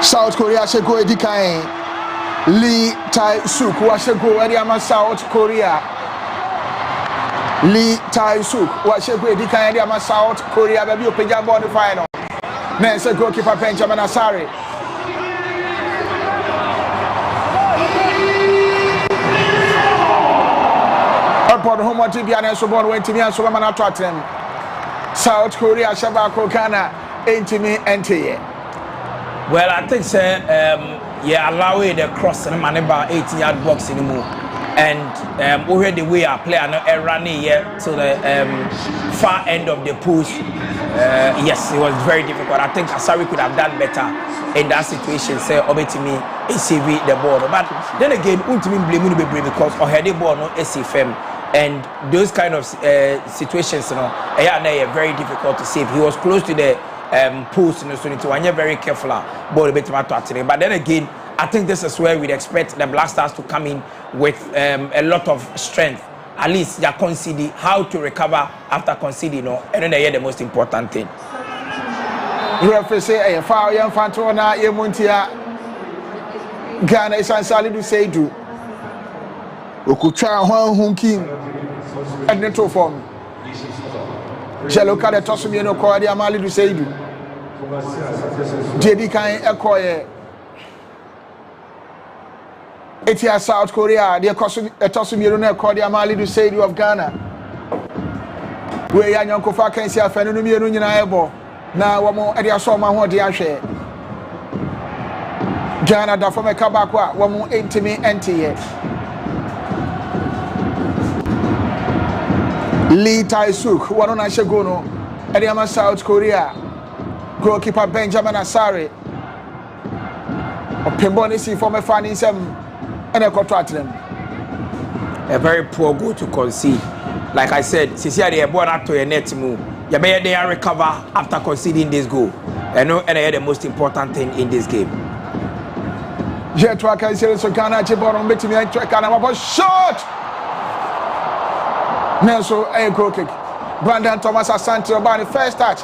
South Korea should go Edikai Lee Tai Suk wa should go Ediama South Korea Lee Tai Suk wa should go Edikai Ediama South Korea baby open your ball the final. Next, goalkeeper Benjamin Asare. Upon home on TV and so on, went to me and so on at Tottenham. South Korea, Shabako Ghana, ain't me NTA. Well, I think, sir, allow the cross and man about 18-yard box anymore. and we heard the way our player no running here to the far end of the post. Yes, it was very difficult. I think Asari could have done better in that situation. Say Obetimi ACV the ball, but then again, ultimately blame because the ball no SFM, and those kind of situations, you know, are very difficult to save. He was close to the post, you know, so you are very careful. Ball but then again, I think this is where we'd expect the Black Stars to come in with a lot of strength. At least they are conceding, how to recover after conceding, you know, and then they are the most important thing. Referee say, "Foul, young Fantona, Yemuntia, Ghana is Salidu Seidu, Okucha, Hong King, and Neto form. Jeloka, the Tosumino, Cordia, Malidu Seidu, JD Kain, Ekoye. Etia South Korea, the Tosumiro Cordia Mali to say you of Ghana. Where young Kofa can see a phenomenon in Ebo. Now, one more Edia Soma, what they are share. Ghana, the former Kabakwa, one more intimate anti. Lee Tai Suk, one on Ashagono, Ediama South Korea. Goalkeeper Benjamin Asare. Pimbonisi former finding some. And a contract them. A very poor goal to concede. Like I said, Sisia they are born up to a net move. You may they recover after conceding this goal. And the most important thing in this game. Jetwa can say so Ghana Jibon betting me and Ghana shot. Nelson a goal kick. Brandon Thomas Asante about the first touch.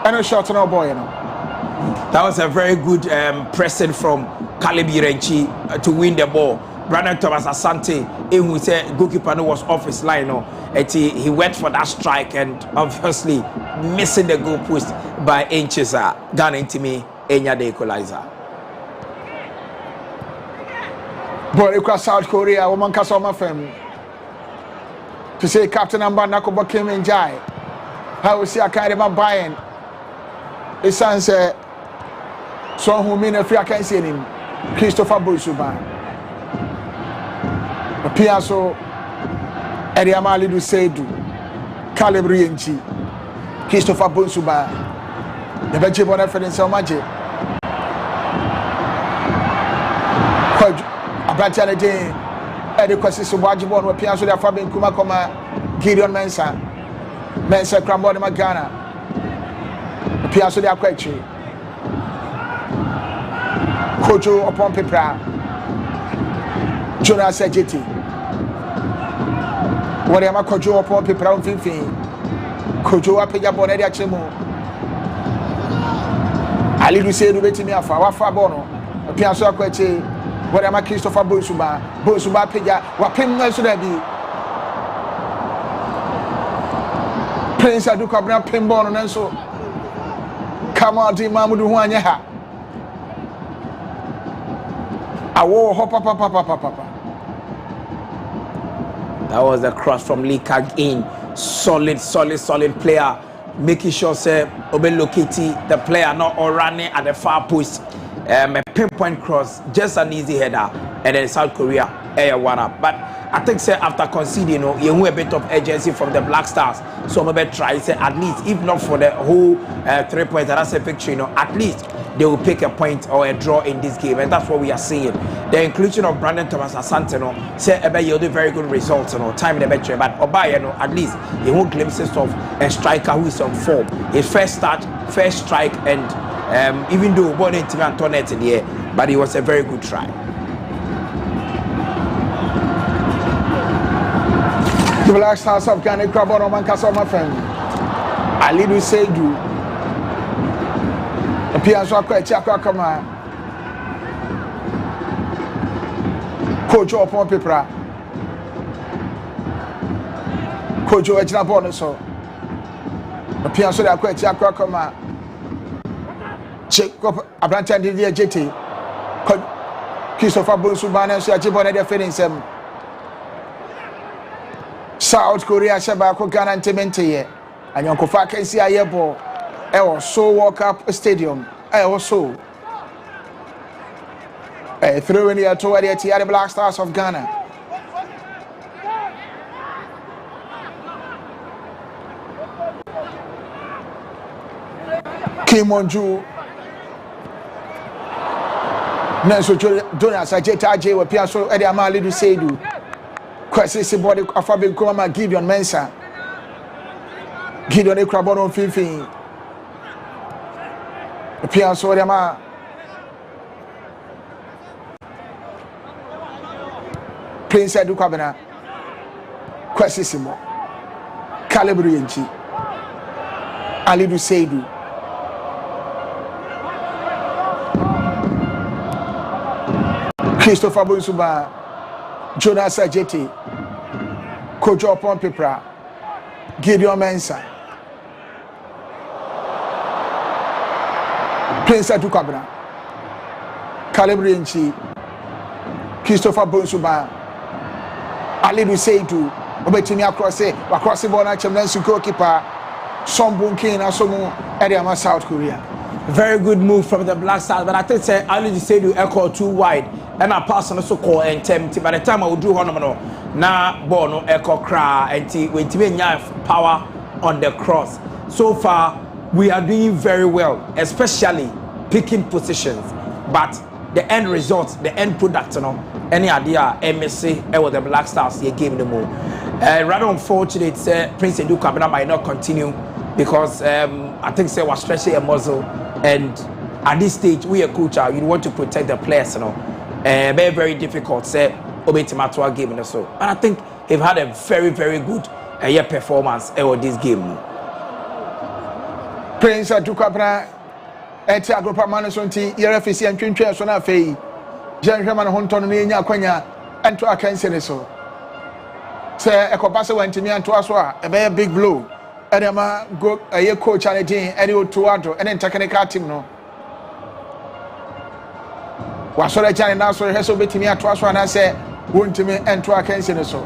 And a shot no boy, you know. That was a very good pressing from Kalebi Renchi to win the ball. Brandon Thomas Asante, who said goalkeeper was off his line, he went for that strike and obviously missing the goal post by inches. Ghana Intimi, Enya the equalizer. But across South Korea, woman Kasoma family. To say Captain Amba Nakoba came in Jai. How we see a kind of buying. It sounds so who mean if I can see him. Christopher Bonsuba. The Piasso Ediamali do Seidu Calibri and G. Christopher Bonsuba. The vegetable reference on magic. A Bratana Jane Ediquasi Subajibon where Piasso de Fabian Kumakoma Gideon Mensa Mensa Crambon Magana. The Piasso de Aquachi. Kojo upon Pepra Jonas Sajeti. What am I Kojo upon Pepra on Finfin? Kojo Apia Bonedia Chemo. Ali do say to me a Fabono, a Piasso Aquachi. What am I Christopher Bonsuba? Bonsuba Pia, what Pim should I be? Prince Aduka Bram Pimbon and so. Come on, Di Mamudu Wanyaha. That was a cross from Lee Kag in. Solid player. Making sure say Obelokiti, the player not all running at the far post. A pinpoint cross, just an easy header, and then South Korea air one up. But I think say after conceding, you know, a bit of urgency from the Black Stars. So maybe try say at least, if not for the whole 3 points, that's a picture, you know, at least they will pick a point or a draw in this game, and that's what we are seeing. The inclusion of Brandon Thomas Asante, you know, say yield very good results, you know, time in the bench, but Obaya, you know, at least he won't glimpses of a striker who is on form. His first start, first strike, and even though Bonnie and Tonet in the air, but it was a very good try. The Black Stars of Ghana Crabon or Mankasoma family. Ali do say do. A Piazza Chakakama. Kojo upon Pepra. Kojo Ejna Bonoso. A Piazza Chakakama. Check up a branch and the JT. Christopher Bonsuban, so I jib on the feelings. South Korea Shabako Ghana and Timente, and Uncle Faka is here ball. I also walk up a stadium. I also throw in the toward the Black Stars of Ghana. Kimonju Nanso Jonas Ajeta J wa pia so e de ama Lidu Seidu kwase se body afa be kuma Gideon Mensah Gideon ekra no finfin pia so de ama Prince Edu Kwabena kwase simo Calibri Yenchi Alidu Seidu Christopher Bonsuba Jonas Ajeti Kojo Pompepra Gideon Mensah Prince Edu Kwabena Calibri Yenchi Christopher Bonsuba Alidu Seidu obetimi across ball na champions goalkeeper Sombunkin asomu Ediama South Korea. Very good move from the Black Stars, but I think say Alidu Seidu echo too wide and I pass on so call and tempt. By the time I would do one no na ball no echo cry and when power on the cross. So far we are doing very well, especially picking positions, but the end result, the end product, any idea MSC with the Black Stars here game the more. Rather unfortunate, Prince Edu Kwabena might not continue because I think say was stretching a muscle, and at this stage we a coach, you want to protect the players, very very difficult. Say Obetimatua game and so, but I think they've had a very very good performance with this game. Prince Edu Kwabena. Eti agropa manusonti yerefisi antwentwe so na afei jenhwema no honto no nya akwanya ento akansene so se ekoba se wantimi anto aso a ebe big blow edema go aye coach anedin ene otuado ene technical team no wasore jane na so heso betimi ato aso na se wontimi ento akansene so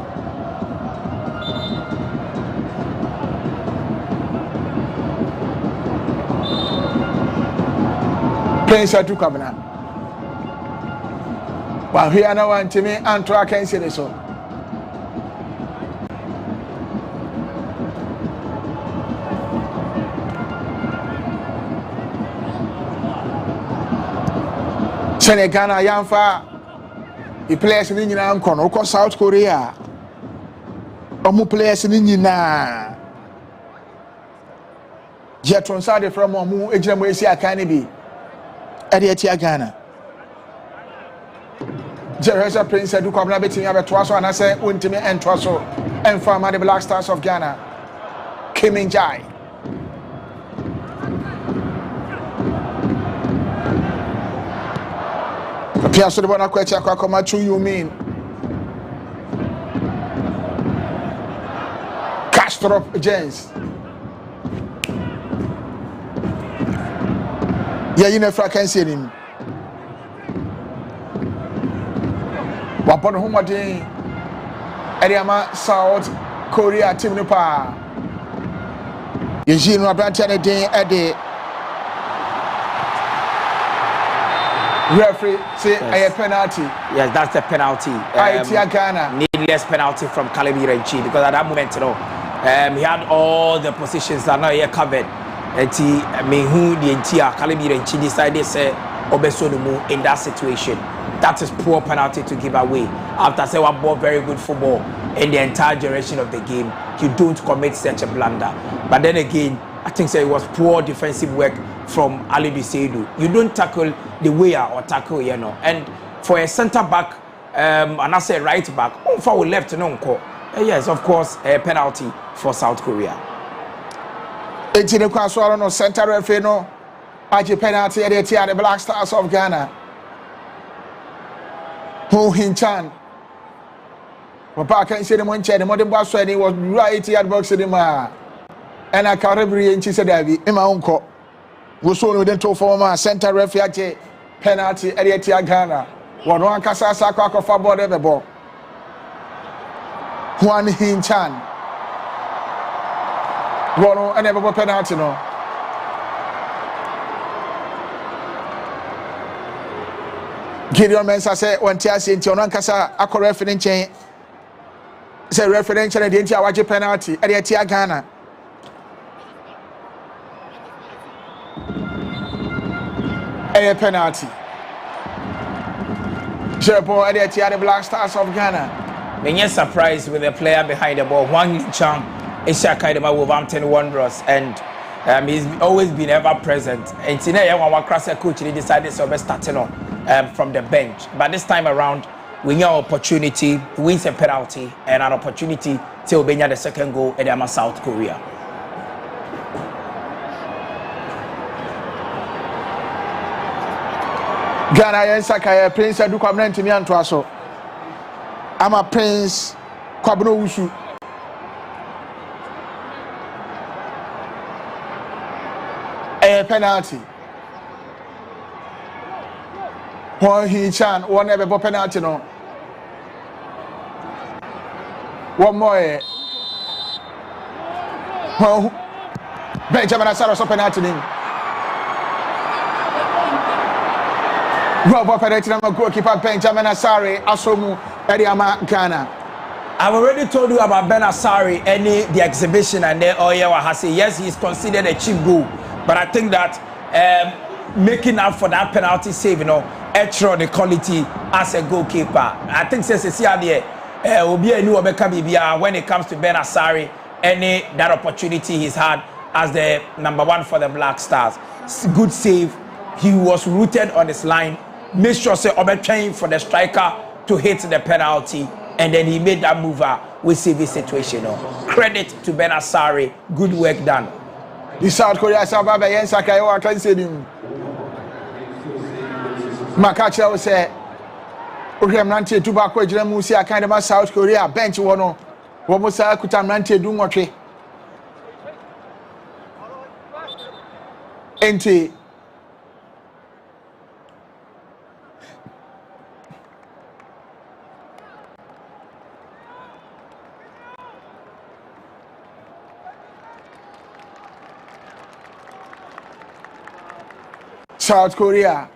Prince Edu Kwabena. But here now want me and to can say this. Senegal Yamfa the players in Kono South Korea. Omu players in Nina. Jetron side from Omu Ejamo Asia Kanibi. Edia Ghana. Jereza Prince Edu Kwabena betimi abetwaso and I say untimi entwaso and farmer the Black Stars of Ghana. Kim Jai. Appears to the one question Kwakoma Chu you mean Castro James. Yeah, you know, can see him. Wapon Humadi, Ediama South Korea team Nupa. Eugene Rabantana Day Eddie. Referee say a penalty. Yes, that's the penalty. Ghana. Needless penalty from Calibri Renchi because at that moment, he had all the positions that now here covered. Eti mehu the entire Calibri Renchi decided say Obesonumu in that situation. That is poor penalty to give away. After say one ball very good football in the entire duration of the game, you don't commit such a blunder. But then again, I think say it was poor defensive work from Alidu Seidu. You don't tackle the way or tackle, And for a centre back, and I say right back, for left, yes, of course, a penalty for South Korea. It's in the Kwaswaro no center referee no. Aji penalty at the Black Stars of Ghana. Ho Hin-chan. Papa can see the Monche, the modern boss when he was right at box in the ma. And I can't remember in Chisadavy in my uncle. Was only within 2 former center referee penalty at the Ghana. One Casa Saka for board ever ball. Juan Hin-chan. Bono and never penalty no. Gideon Mensah said when Tia said to Nankasa a referee chain say referential and the watch penalty at the Ghana. A penalty. Jebo Edetia, the Black Stars of Ghana. Being surprised with the player behind the ball, Wang Chang, Ishaka the Wolverhampton Wanderers, and he's always been ever present. And today, when Krasa coach, he decided to starting on from the bench. But this time around, we have an opportunity, wins a penalty, and an opportunity to obey the second goal at South Korea. Ghana Yensaka Prince Edu Kwabena ntimi anto aso. Ama Prince Kwabena Wusu. A penalty. One he chan, one never penalty no. One more. One Benjamin Asaro so penalty nim. Goalkeeper Benjamin Asare Asomu Ediama Ghana. I've already told you about Ben Asare, the exhibition, and then Oyewa has said yes, he's considered a cheap goal, but I think that making up for that penalty save, extra the quality as a goalkeeper. I think since it's here there, will be a new Obeka when it comes to Ben Asare, that opportunity he's had as the number one for the Black Stars. Good save. He was rooted on his line. Make sure say Obetchain for the striker to hit the penalty, and then he made that mover with save the situation. Credit to Ben Asare, good work done. The South Korea Sababa Yensaka I can say him. Makacha will say Uriam Nante Tubako Jemusi kind of South Korea bench one Womosa Kutam Nante Dumotre. Ente South Korea.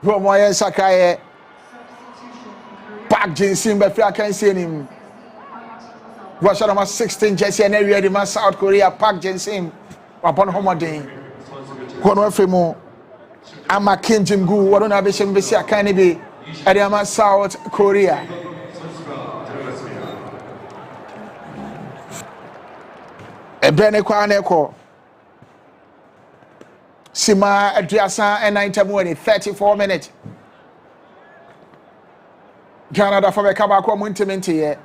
Romoyen Sakaye. Park Jinsim Befra can see him. Russia number 16 Jesse and area the man South Korea Park Jinsim upon Homodin. Kono Femo. Ama Kinjim Gu, what on Abisham Bessia Kanibi, Adama South Korea. Ebene kwa neko Sima Adriasa and 34 minutes. Canada for the Kabako Muntimenti.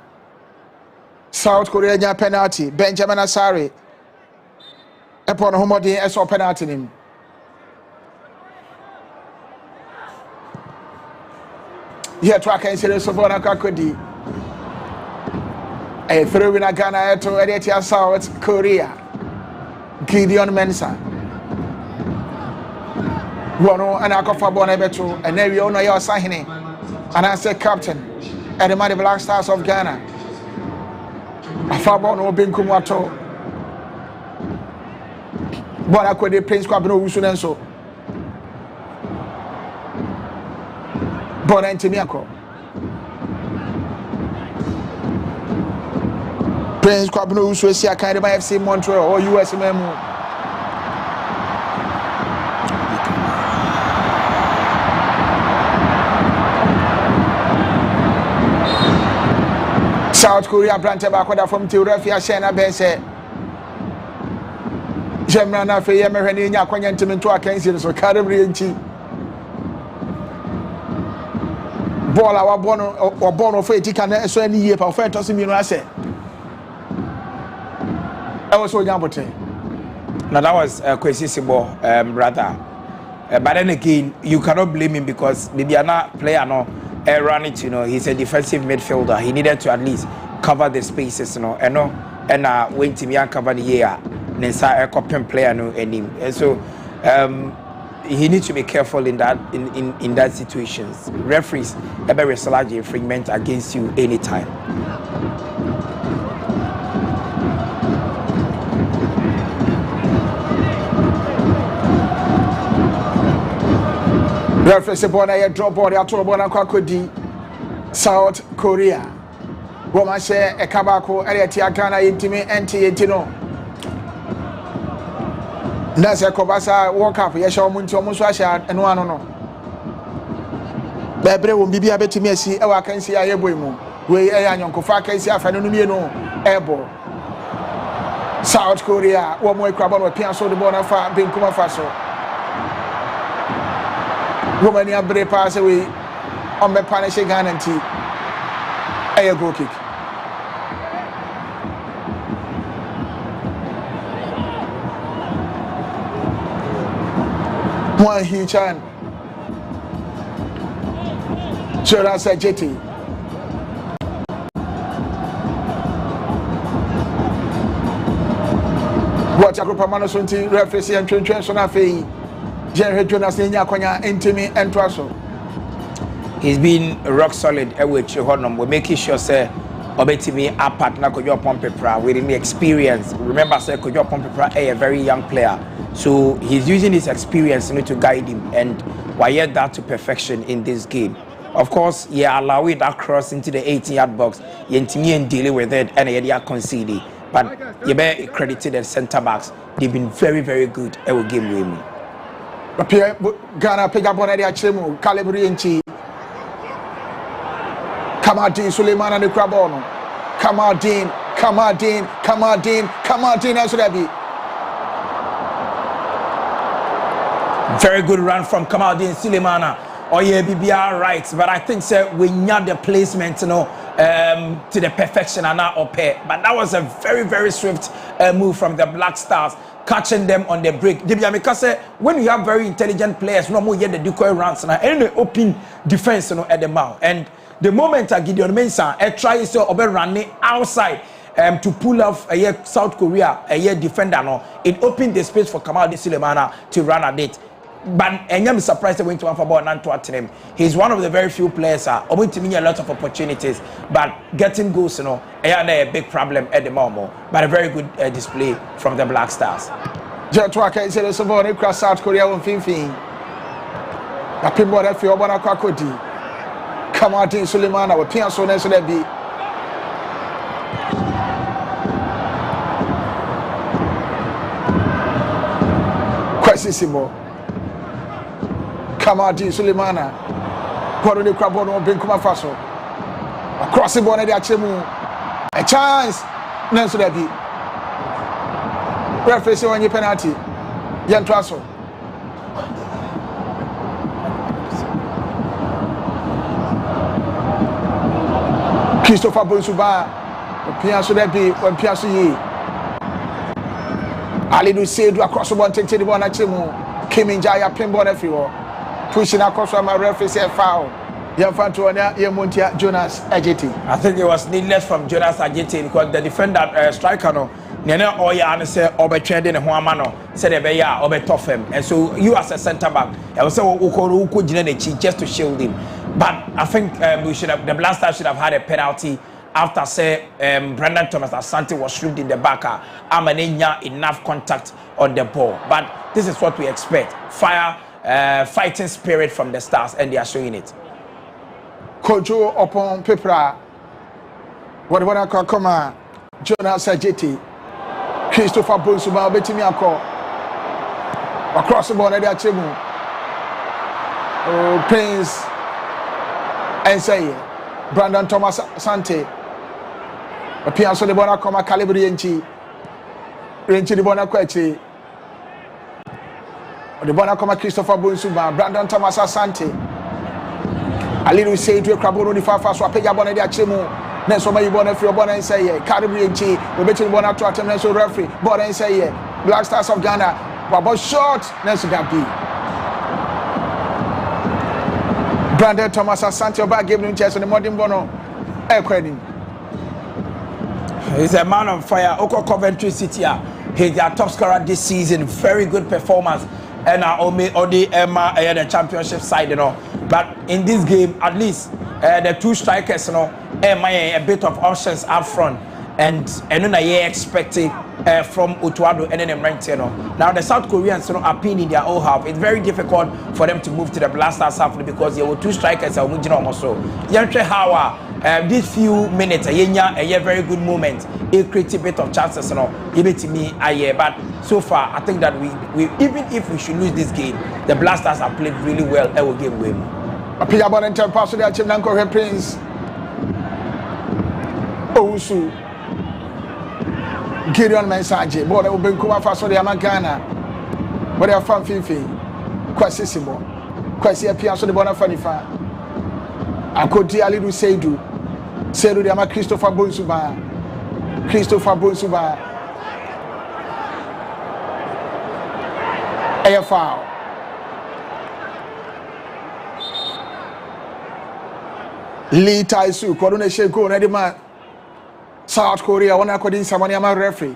South Korea penalty. Benjamin Asare upon Homodi SO penalty him. Here track and series of Bonakakodi. A throw in a Ghana to Edetia South Korea. Gideon Mensah. Wono and Akofa Bonabeto, and there we all know your signing. And I said, Captain, at the Mighty Black Stars of Ghana. Afabono Binkumato. Bonakode Prince Kwabeno Usunenso. Bona Intimiako. Prince Kwabeno Usuesia kind of FC Montreal or US Memo. South Korea planted back from Tilrefia Shena Bense. Gemrana for Yemerania Quantum to a Kensin, so Caribbean. Ball our bono or bono for it can so any year for to see me. I said, I was so young. Now that was Kwesi brother. But then again, you cannot blame him because the Diana player run it, he's a defensive midfielder. He needed to at least cover the spaces, and when Timian cover the year, Nensa a copying player and him. And so he needs to be careful in that situations. Referees ever large infringement against you anytime. Reference upon a drop body at Tobona Kwakodi, South Korea. Woman say a Kabako, Ariatia Ghana, Intimi, Anti Intino, That's a Kobasa World Cup. Yes, I'm going to almost wash out and one no. Bebre will be able to me see. I can see a boy. We are young Kofaka. See, I find no airball. South Korea. One more crab on Piasso the Bonafa, Binkuma Faso. Romania Bre pass away on the Panish Ghana and tea. A goal kick. One huge hand. So that's a jetty. Watch a group of Manosunti referee and Trenson Afe. Jerry Jonas Nia Konya Intimi and Trasso. He's been rock solid with Honum. We're making sure, sir, Obetimi, our partner, Kojo Pompepra, with the experience. Remember, sir, Kojo Pompepra, a very young player. So he's using his experience to guide him, and wire that to perfection in this game. Of course, allow it across into the 18-yard box. Yentimi and dealing with it, and they are conceding. But you better credited the centre backs. They've been very, very good at the game with me. Ghana pick up on the Achemu, Calibri and Chi. Kamadin Suleiman and the Crabono. Kamadin, as would be. Very good run from Kamadin Suleimana. Oh yeah, BBR right, but I think sir we need the placement, to the perfection and not up here. But that was a very, very swift move from the Black Stars, catching them on the break. Because when you have very intelligent players, no more yet the decoy runs and the open defense, at the mouth. And the moment Gideon Mensah tries to run outside. To pull off a year South Korea, a year defender, it opened the space for Kamal Suleimana to run at it. But I'm surprised they went to one for ball and to him. He's one of the very few players going to me a lot of opportunities, but getting goals, a big problem at the moment. But a very good display from the Black Stars. Jetwaka is a support across South Korea on Finfin. A pinball that for Obana Kwakoti. Kamal Suleimana with Piasso Nesolebi. Quasissimo. Kamadi Suleimana. Poro de Crabono Binkuma Faso. Across the bonnet Achemu. A chance. Nancy Debbie. Referee on your penalty. Yan Trasso. Christopher Bonsuba. Piasso Debbie. When Piasso Ye. Ali do say do across the one take the one Achemu. Kim in Jaya pinball everywhere. Pushing across from my referee said foul. Jonas Ajeti. I think it was needless from Jonas Ajeti because the defender striker Nene Oya say overtrending and Huamano said they are over tough him. And so you as a centre back, I was saying just to shield him. But I think the Blaster should have had a penalty after say Brendan Thomas Asante was slipped in the back. Amanenya enough contact on the ball. But this is what we expect. Fighting spirit from the Stars, and they are showing it. Kojo upon Pepra. What I call come Jonas Sajeti. Christopher Bonsuba Betimi Ako. Across the border there Chemu. Prince and say Brandon Thomas Sante. Appears on the border come Calibri Renchi the border Quechi. The border come Christopher Bonsuba, Brandon Thomas Asante. A little say to a crabbo on the far fast, so I pay your bonnet at Chemu. Then somebody born if you're born and say, Caribbean Chi, we're betting one out to attempt to referee, born and say, Black Stars of Ghana, but short, Nelson Gabi. Brandon Thomas Asante, back giving him chance on the modern bono, air credit. He's a man on fire. Oko Coventry City, he's their top scorer this season. Very good performance. And the championship side, But in this game, at least the two strikers, a bit of options up front, and then I expecting from Otuado and then Rentino. Now the South Koreans, are pinned in their own half. It's very difficult for them to move to the Blasters half because there were two strikers. Also, Yantre Hawa these few minutes, a very good moment, a create a bit of chances, no, to me, but so far, I think that we even if we should lose this game, the Blasters have played really well. I will game win. A player born in Tempa, so they are Chimnanko Prince. Ousu. Gideon Mensaje, but they will bring Kuma Faso de Amagana. But they are fan Fifi. Quasissimo. Quasi appears on the Bonafanifa. I could dear little Seidu. Seidu de Ama Christopher Bonsuba. Christopher Bonsuba. A foul. Lee Taisu, coronation go, ready man. South Korea, one according to someone, I'm a referee.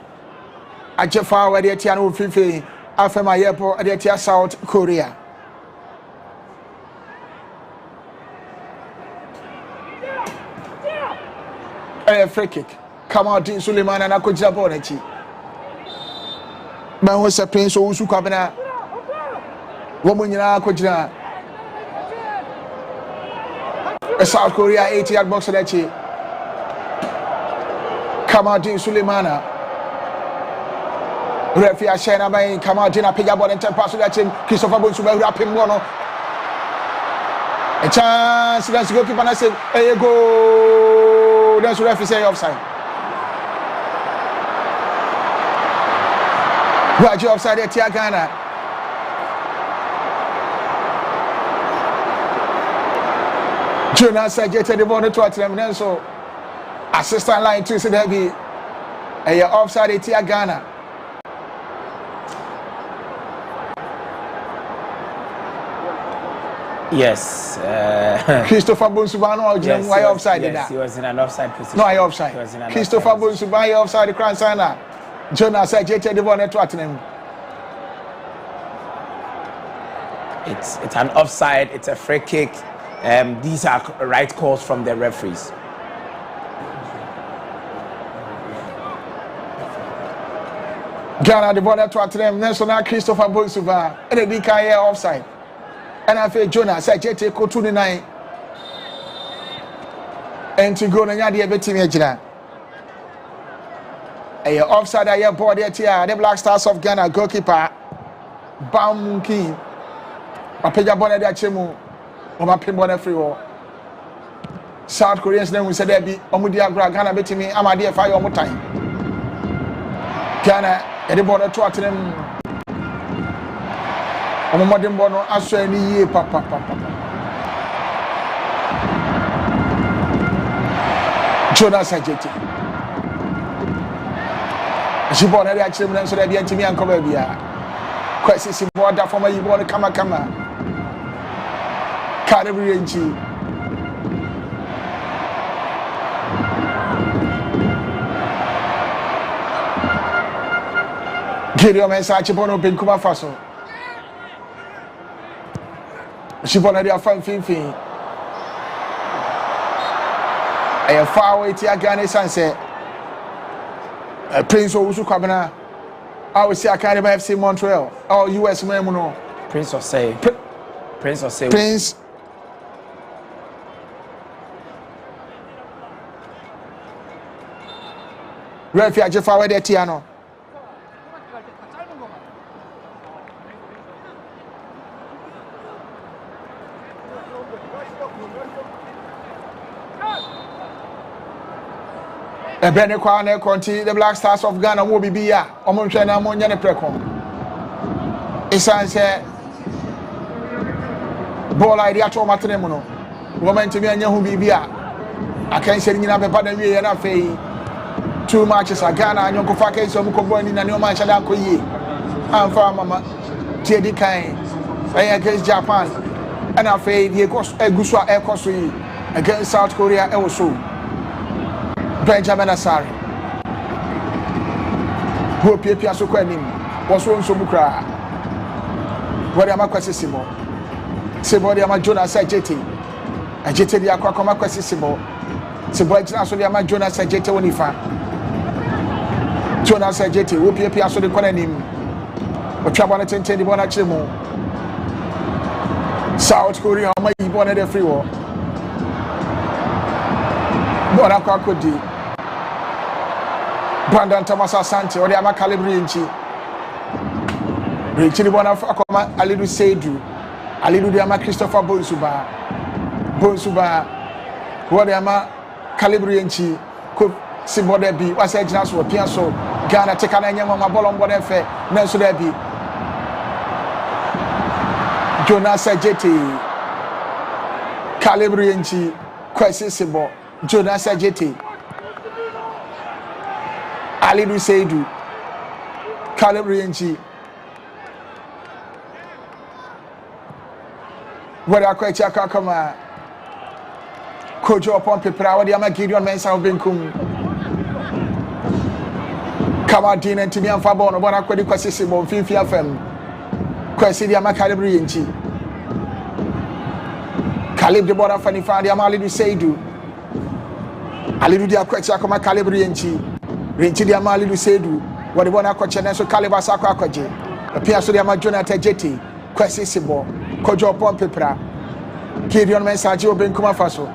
I just found where the Tiano Fifi after my airport at the South Korea. A free kick. Come out in Suleiman and Akoja Bonechi. Man was a prince of Usu Kabana. Woman in Akoja. A South Korea 80-yard box at Kamadin Suleimana. Refia Shena by Kamadina Pigabon and Tempa Sulatin, Christopher Bonsuba rapping one. A chance, that's goalkeeper. I said, there you go. That's what say offside. Watch you offside at Tiagana. Jonas said, get the ball to Tottenham, so. Assistant line 2 said that be a offside at Ghana. Yes. Christopher Bunsubano, yes, why offside? Yes, he was in an offside position. No, I offside. Christopher Bunsubano offside the crown sana. Jonas said, "Get the ball at Tottenham." It's an offside. It's a free kick. These are right calls from the referees. Ghana the ball at Tottenham. Then so now Christopher Bonsuba and the DK offside. And I feel Jonas said, "Jete ko 29." And to go na nyade ebetimi agina. A offside aye ball there tia the Black Stars of Ghana goalkeeper Bam King. Apeja ball there chemu. O ma pin ball free wall. South Koreans then we said there be omudi agura Ghana betimi amade fire omo time. Ghana the ball to Tottenham. I'm modern born as any year, papa. Jonas Ajeti. She born at the achievement, so that the Antimi and Columbia. Crisis in border for my born Kama. Caribbean G. Gideon Mensaje Bono Ben Kuma Faso. She born a fan fin. I am far away to Ghana Sunset. Prince Ousu Kabana. I will see Academy FC Montreal. Or US Memuno. Prince of Say. Prince of Say. Prince. Refi Ajefa where the Tiano. A Benekwane Conti, the Black Stars of Ghana will be here. Omonchana Monyane Precom. Isan said, Ball idea to Matremono. Woman to me and Yahu Bibia. I can't say in a Padanui and a fay. 2 matches are Ghana and Yoko Fake, so Mukobo in a new match. I'm for Mama Teddy Kain against Japan. And I fay the Guswa Air Kosui against South Korea also. Benjamin Asari. Who appear so quenim was one so mukra. What am I quasissimo? Sebody am a Jonas Sajeti. A jetty the aquacoma quasissimo. Sebody Nasodiama Jonas Sajeti Unifa. Jonas Sajeti, who appear so the quenim. But Chabana Tente the Bonachimo. South Korea, my born at the free war. Bora Kwakodi. Brandon Thomas Asante, or the Ama Calibrinchi. Richie Bona Akoma, Alidu Seidu, Alidu Diama Christopher Bonsuba, what the Ama Calibrinchi, could see what there be, was a chance for Piasso, Ghana, take an animal, my ball on whatever, Nelso there be. Jonas Sajeti, Calibrinchi, Quasisibo, Jonas Sajeti. Alidu Seidu, Calibrianchi. Where I quite a kakama. Kojo upon Pepra, what the Ama Gideon Mensa of Binkum. Kamadin and Timian Fabon, one aquatic quasisible, Fifia Fem. Quasidia Ama Calibrianchi. Calib the Bora Fanny the Amalidu Seidu. Alidu the Aquachakoma Calibrianchi. Rinchi di amali du sedu wode bona akɔkyɛ so Caliber sakɔ akɔgye apia so di ama Jonathan Jeti kwasi sibo kojo pom pepra Gideon Mensaje obenkum afaso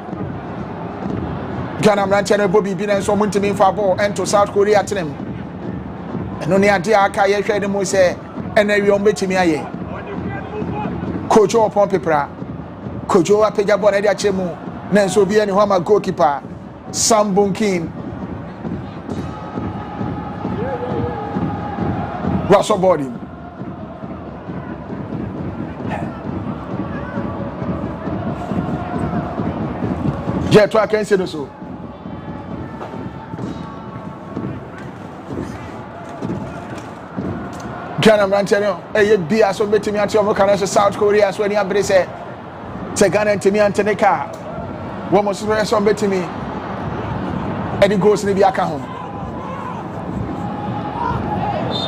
Ghana mranche na bobi bi na so muntimi fa ball ento South Korea tenem eno ne ade aka ye hwɛ de mo sɛ ena wi ombetimi aye kojo pom pepra kojo apega ball na de akyɛ mu na so bi ani ho ama goalkeeper Sam Bunkin Russell body. Yeah, try can say so. Ghana Ranchero, be as so betting me at your Canada, South Korea, as when you have said, Ghana and Timmy and Teneka. One was so betting me. Eddie goes in the Biaka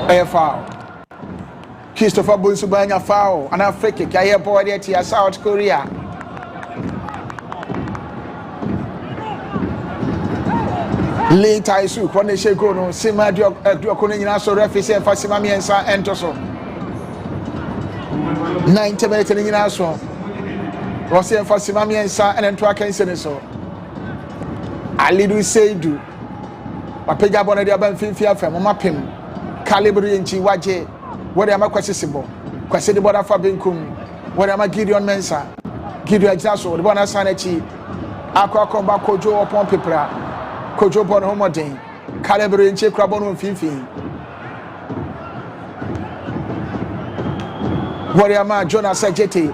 a foul. Christopher Bunsubanya foul. An African Kaya boy at South Korea. Lee Taisu, when they say go no, Sima Duakunina, so referee and Fasimami and Sa Entoso. 90 minutes in Aso. Rossi and Fasimami and Sa and Entwakan Seneso. Alidu Seidu. Mapega Bonadia Banfifia from Mapim. Calibrinchi waje where am I quasisible kwase de boda fa benkum where am I Gideon Mensa Gideon Jaso de bona sanachi akwa ba kojo upon pepra kojo bon homoden Calibrinchi krabon mfimfin where am I Jonas Ajete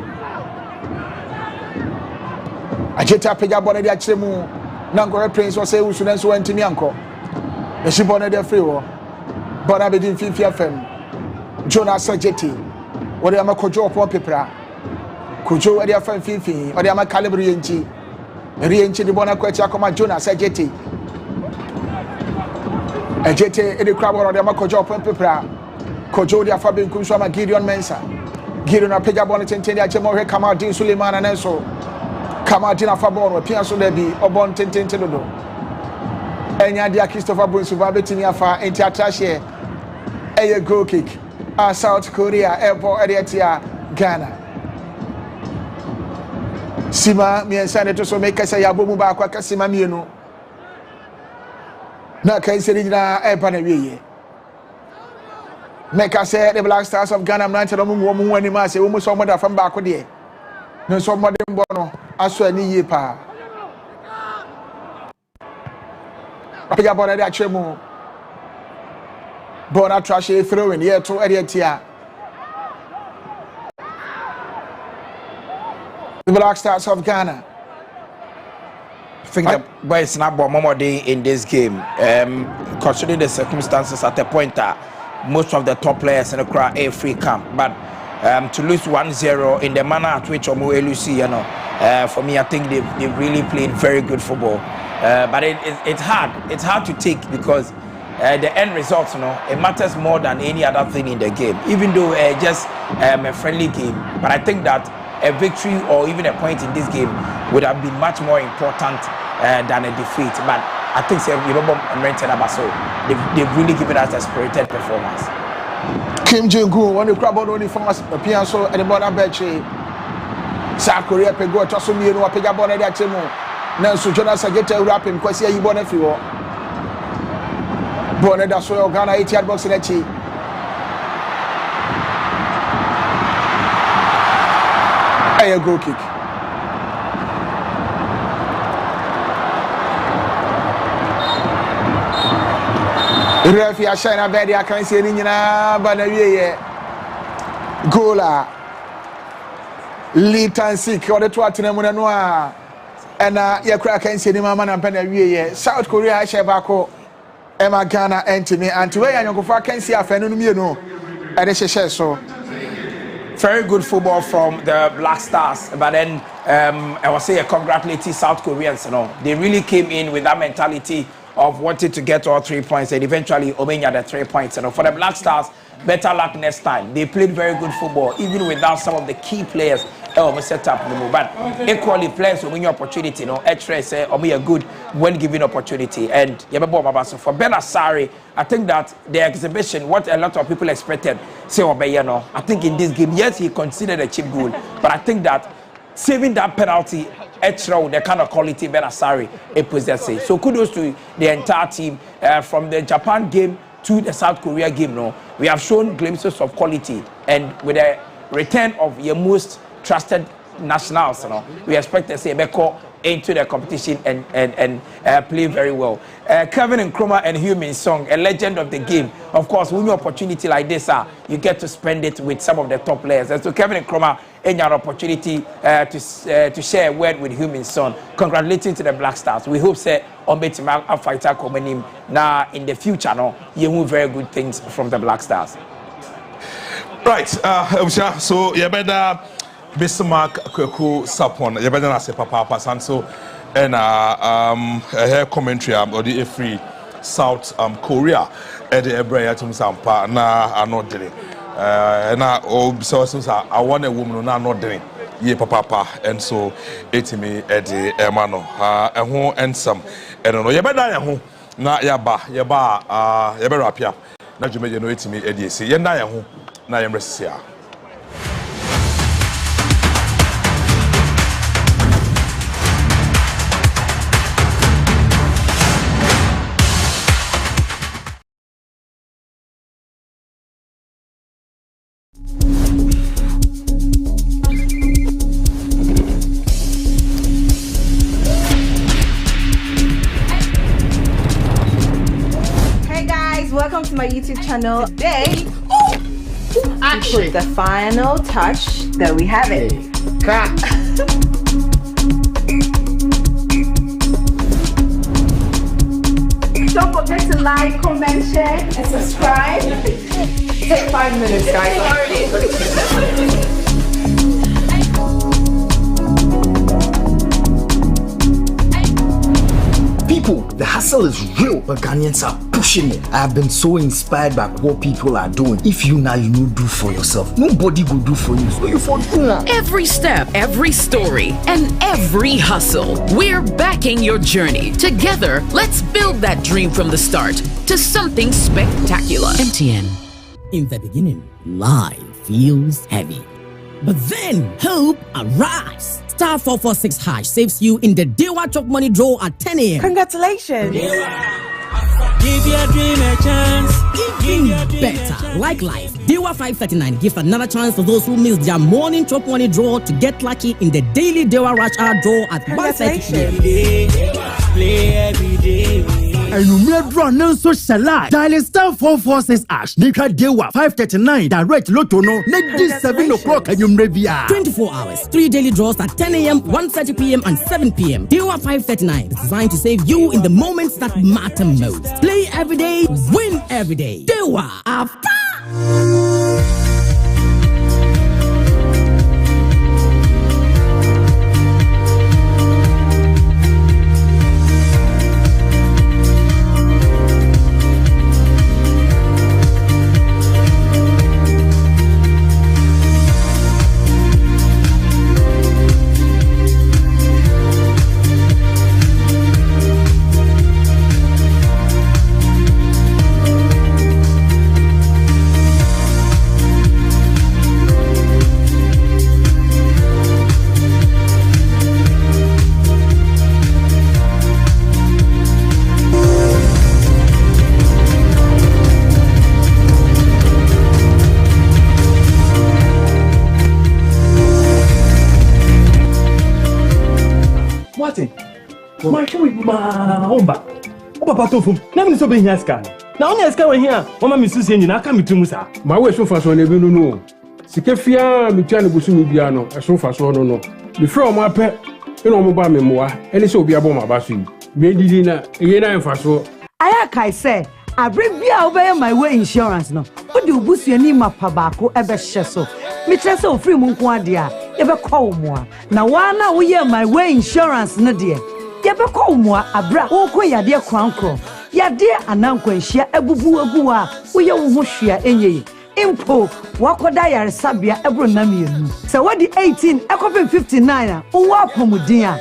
Ajeta pega bona de achemu na ngore prince o se usu na so antimi anko e shi bona de free wo Bona bedin Fifia Fem Jonas Sajeti Wode ama kojo upon pepra Kojo wade afan Fifi wade ama Calibrianchi Rienchi de bona kwacha koma Jonas Sajeti Ajete ede krabo wade ama kojo upon pepra Kojo de afa benkum so ama Gideon Mensa Gideon apega bona tenten de achemo hwe Kamadin Suleiman anenso Kamadin afa bona pia so da bi obon tenten dodo Enya dia Christopher Bonsuba betimi afa enti atrahye a goal kick South Korea airport area Ghana Sima miensa ne to so make say yabomu ba kwa Sima mienu na kai seri na eba na wiye make say the Black Stars of Ghana mnante no mu wo ani ma say wo mu so mo da fam ba ko de no so mo de mbo no aso ani yi pa apega bola de achemu bona trash throw in here to area the Black Stars of Ghana. I think the boys not born more in this game. Considering the circumstances at the point that most of the top players in the crowd are free camp, but to lose 1-0 in the manner at which Omu you know, for me I think they really played very good football. But it's hard. It's hard to take because the end result, you know, it matters more than any other thing in the game. Even though just a friendly game, but I think that a victory or even a point in this game would have been much more important than a defeat. But I think they've really given us a spirited performance. Kim Jong-un, when the crowd only from us, appear so at the border battery. South Korea pego to so mienu apega bola de atemu Nanso Jonas Ageta Urapim kwasi ayi bɔ na fi hɔ. Bɔ ne da so Ghana 80 box na chi. A goal kick. Referee ashina bedi akansi ni nyina ba na wiye goala Litansik or the two atenemu no a ena yakura akansi ni mama na mpa na wiye South Korea ahye bako Emma Ghana entimi anti we yanyokofo akansi afanu no mienu e de hyehye so. Very good football from the Black Stars, but then I was saying congratulating South Koreans. They really came in with that mentality of wanting to get all 3 points, and eventually Omenia the 3 points. For the Black Stars, better luck next time. They played very good football, even without some of the key players. Set up the move, but equally players will win your opportunity. Extra say Omenia good when given opportunity. And so for Ben Asari, I think that the exhibition, what a lot of people expected, say Obeyano. I think in this game, yes, he considered a cheap goal, but I think that saving that penalty extra with the kind of quality Ben Asari possesses. So kudos to the entire team from the Japan game to the South Korea game. We have shown glimpses of quality, and with the return of your most trusted nationals, we expect to see Beko into the competition and play very well. Kevin Nkrumah and Heung-min Song, a legend of the game. Of course, when you opportunity like this, you get to spend it with some of the top players. And so Kevin Nkrumah, any opportunity to share a word with Heung-min Song. Congratulating to the Black Stars. We hope that on Betima a fighter coming now in the future. You will very good things from the Black Stars. Right, so you better Bismarck Kweku Sapon, you better not say Papa Sanso, and a commentary or the free South Korea at the Ebrea to Sampa, na not doing. Na so I want a woman not doing. Ye papa, and so it's me at the Emano, and who and some, and no, you better who, na yaba, yaberapia, not you may know it me, Eddie, see, yenda who, na yamresia. Welcome to my YouTube channel. Today, actually, the final touch that we have it. Don't forget to like, comment, share, and subscribe. Take 5 minutes, guys. People, the hustle is real, but Ghanaians are pushing it. I have been so inspired by what people are doing. If you now do for yourself, nobody will do for you. So you for do now. Every step, every story, and every hustle. We're backing your journey. Together, let's build that dream from the start to something spectacular. MTN. In the beginning, life feels heavy. But then, hope arrives. Star 446 # saves you in the Dewa Chop Money draw at 10 a.m. Congratulations. Give your dream a chance. Even better. Like life, Dewa 539 gives another chance for those who missed their morning Chop Money draw to get lucky in the daily Dewa Rush Hour draw at 1:30 p.m. Play every day. And you may draw no social life. Dial star 446 #. Nika Dewa 539 direct Lotto no. Next 7 o'clock and you may be 24 hours. 3 daily draws at 10 a.m., 1:30 p.m. and 7 p.m. Dewa 539 is designed to save you in the moments that matter most. Play every day, win every day. Dewa after. ate ma hwe ma omba o papa to fom na me so be hia ska na onya ska we hia mama me susie nyina aka metum sa ma we so fa so na bi no no sike fia me tua ne busu me bia no eso fa so no no me frɛ o ma pɛ ina o mo ba me moa ene se obi abo ma ba so yi me didi na eye na fa so aya kai say abribia obey my way insurance no odi obusuani mapa baako ebe hye so me kyerɛ sɛ ofiri mu nko ade a yɛbɛkɔ wo moa na wana wo yɛ my way insurance no de yɛbɛkɔ wo moa abra wo kɔ yade krankro yade anankwanhia abubu agu a wo yɛ wo ho hwea enye impo wakoda yaresabia ebro na mienu sɛ wadi 18 ekɔpem 59 a wo apomuden a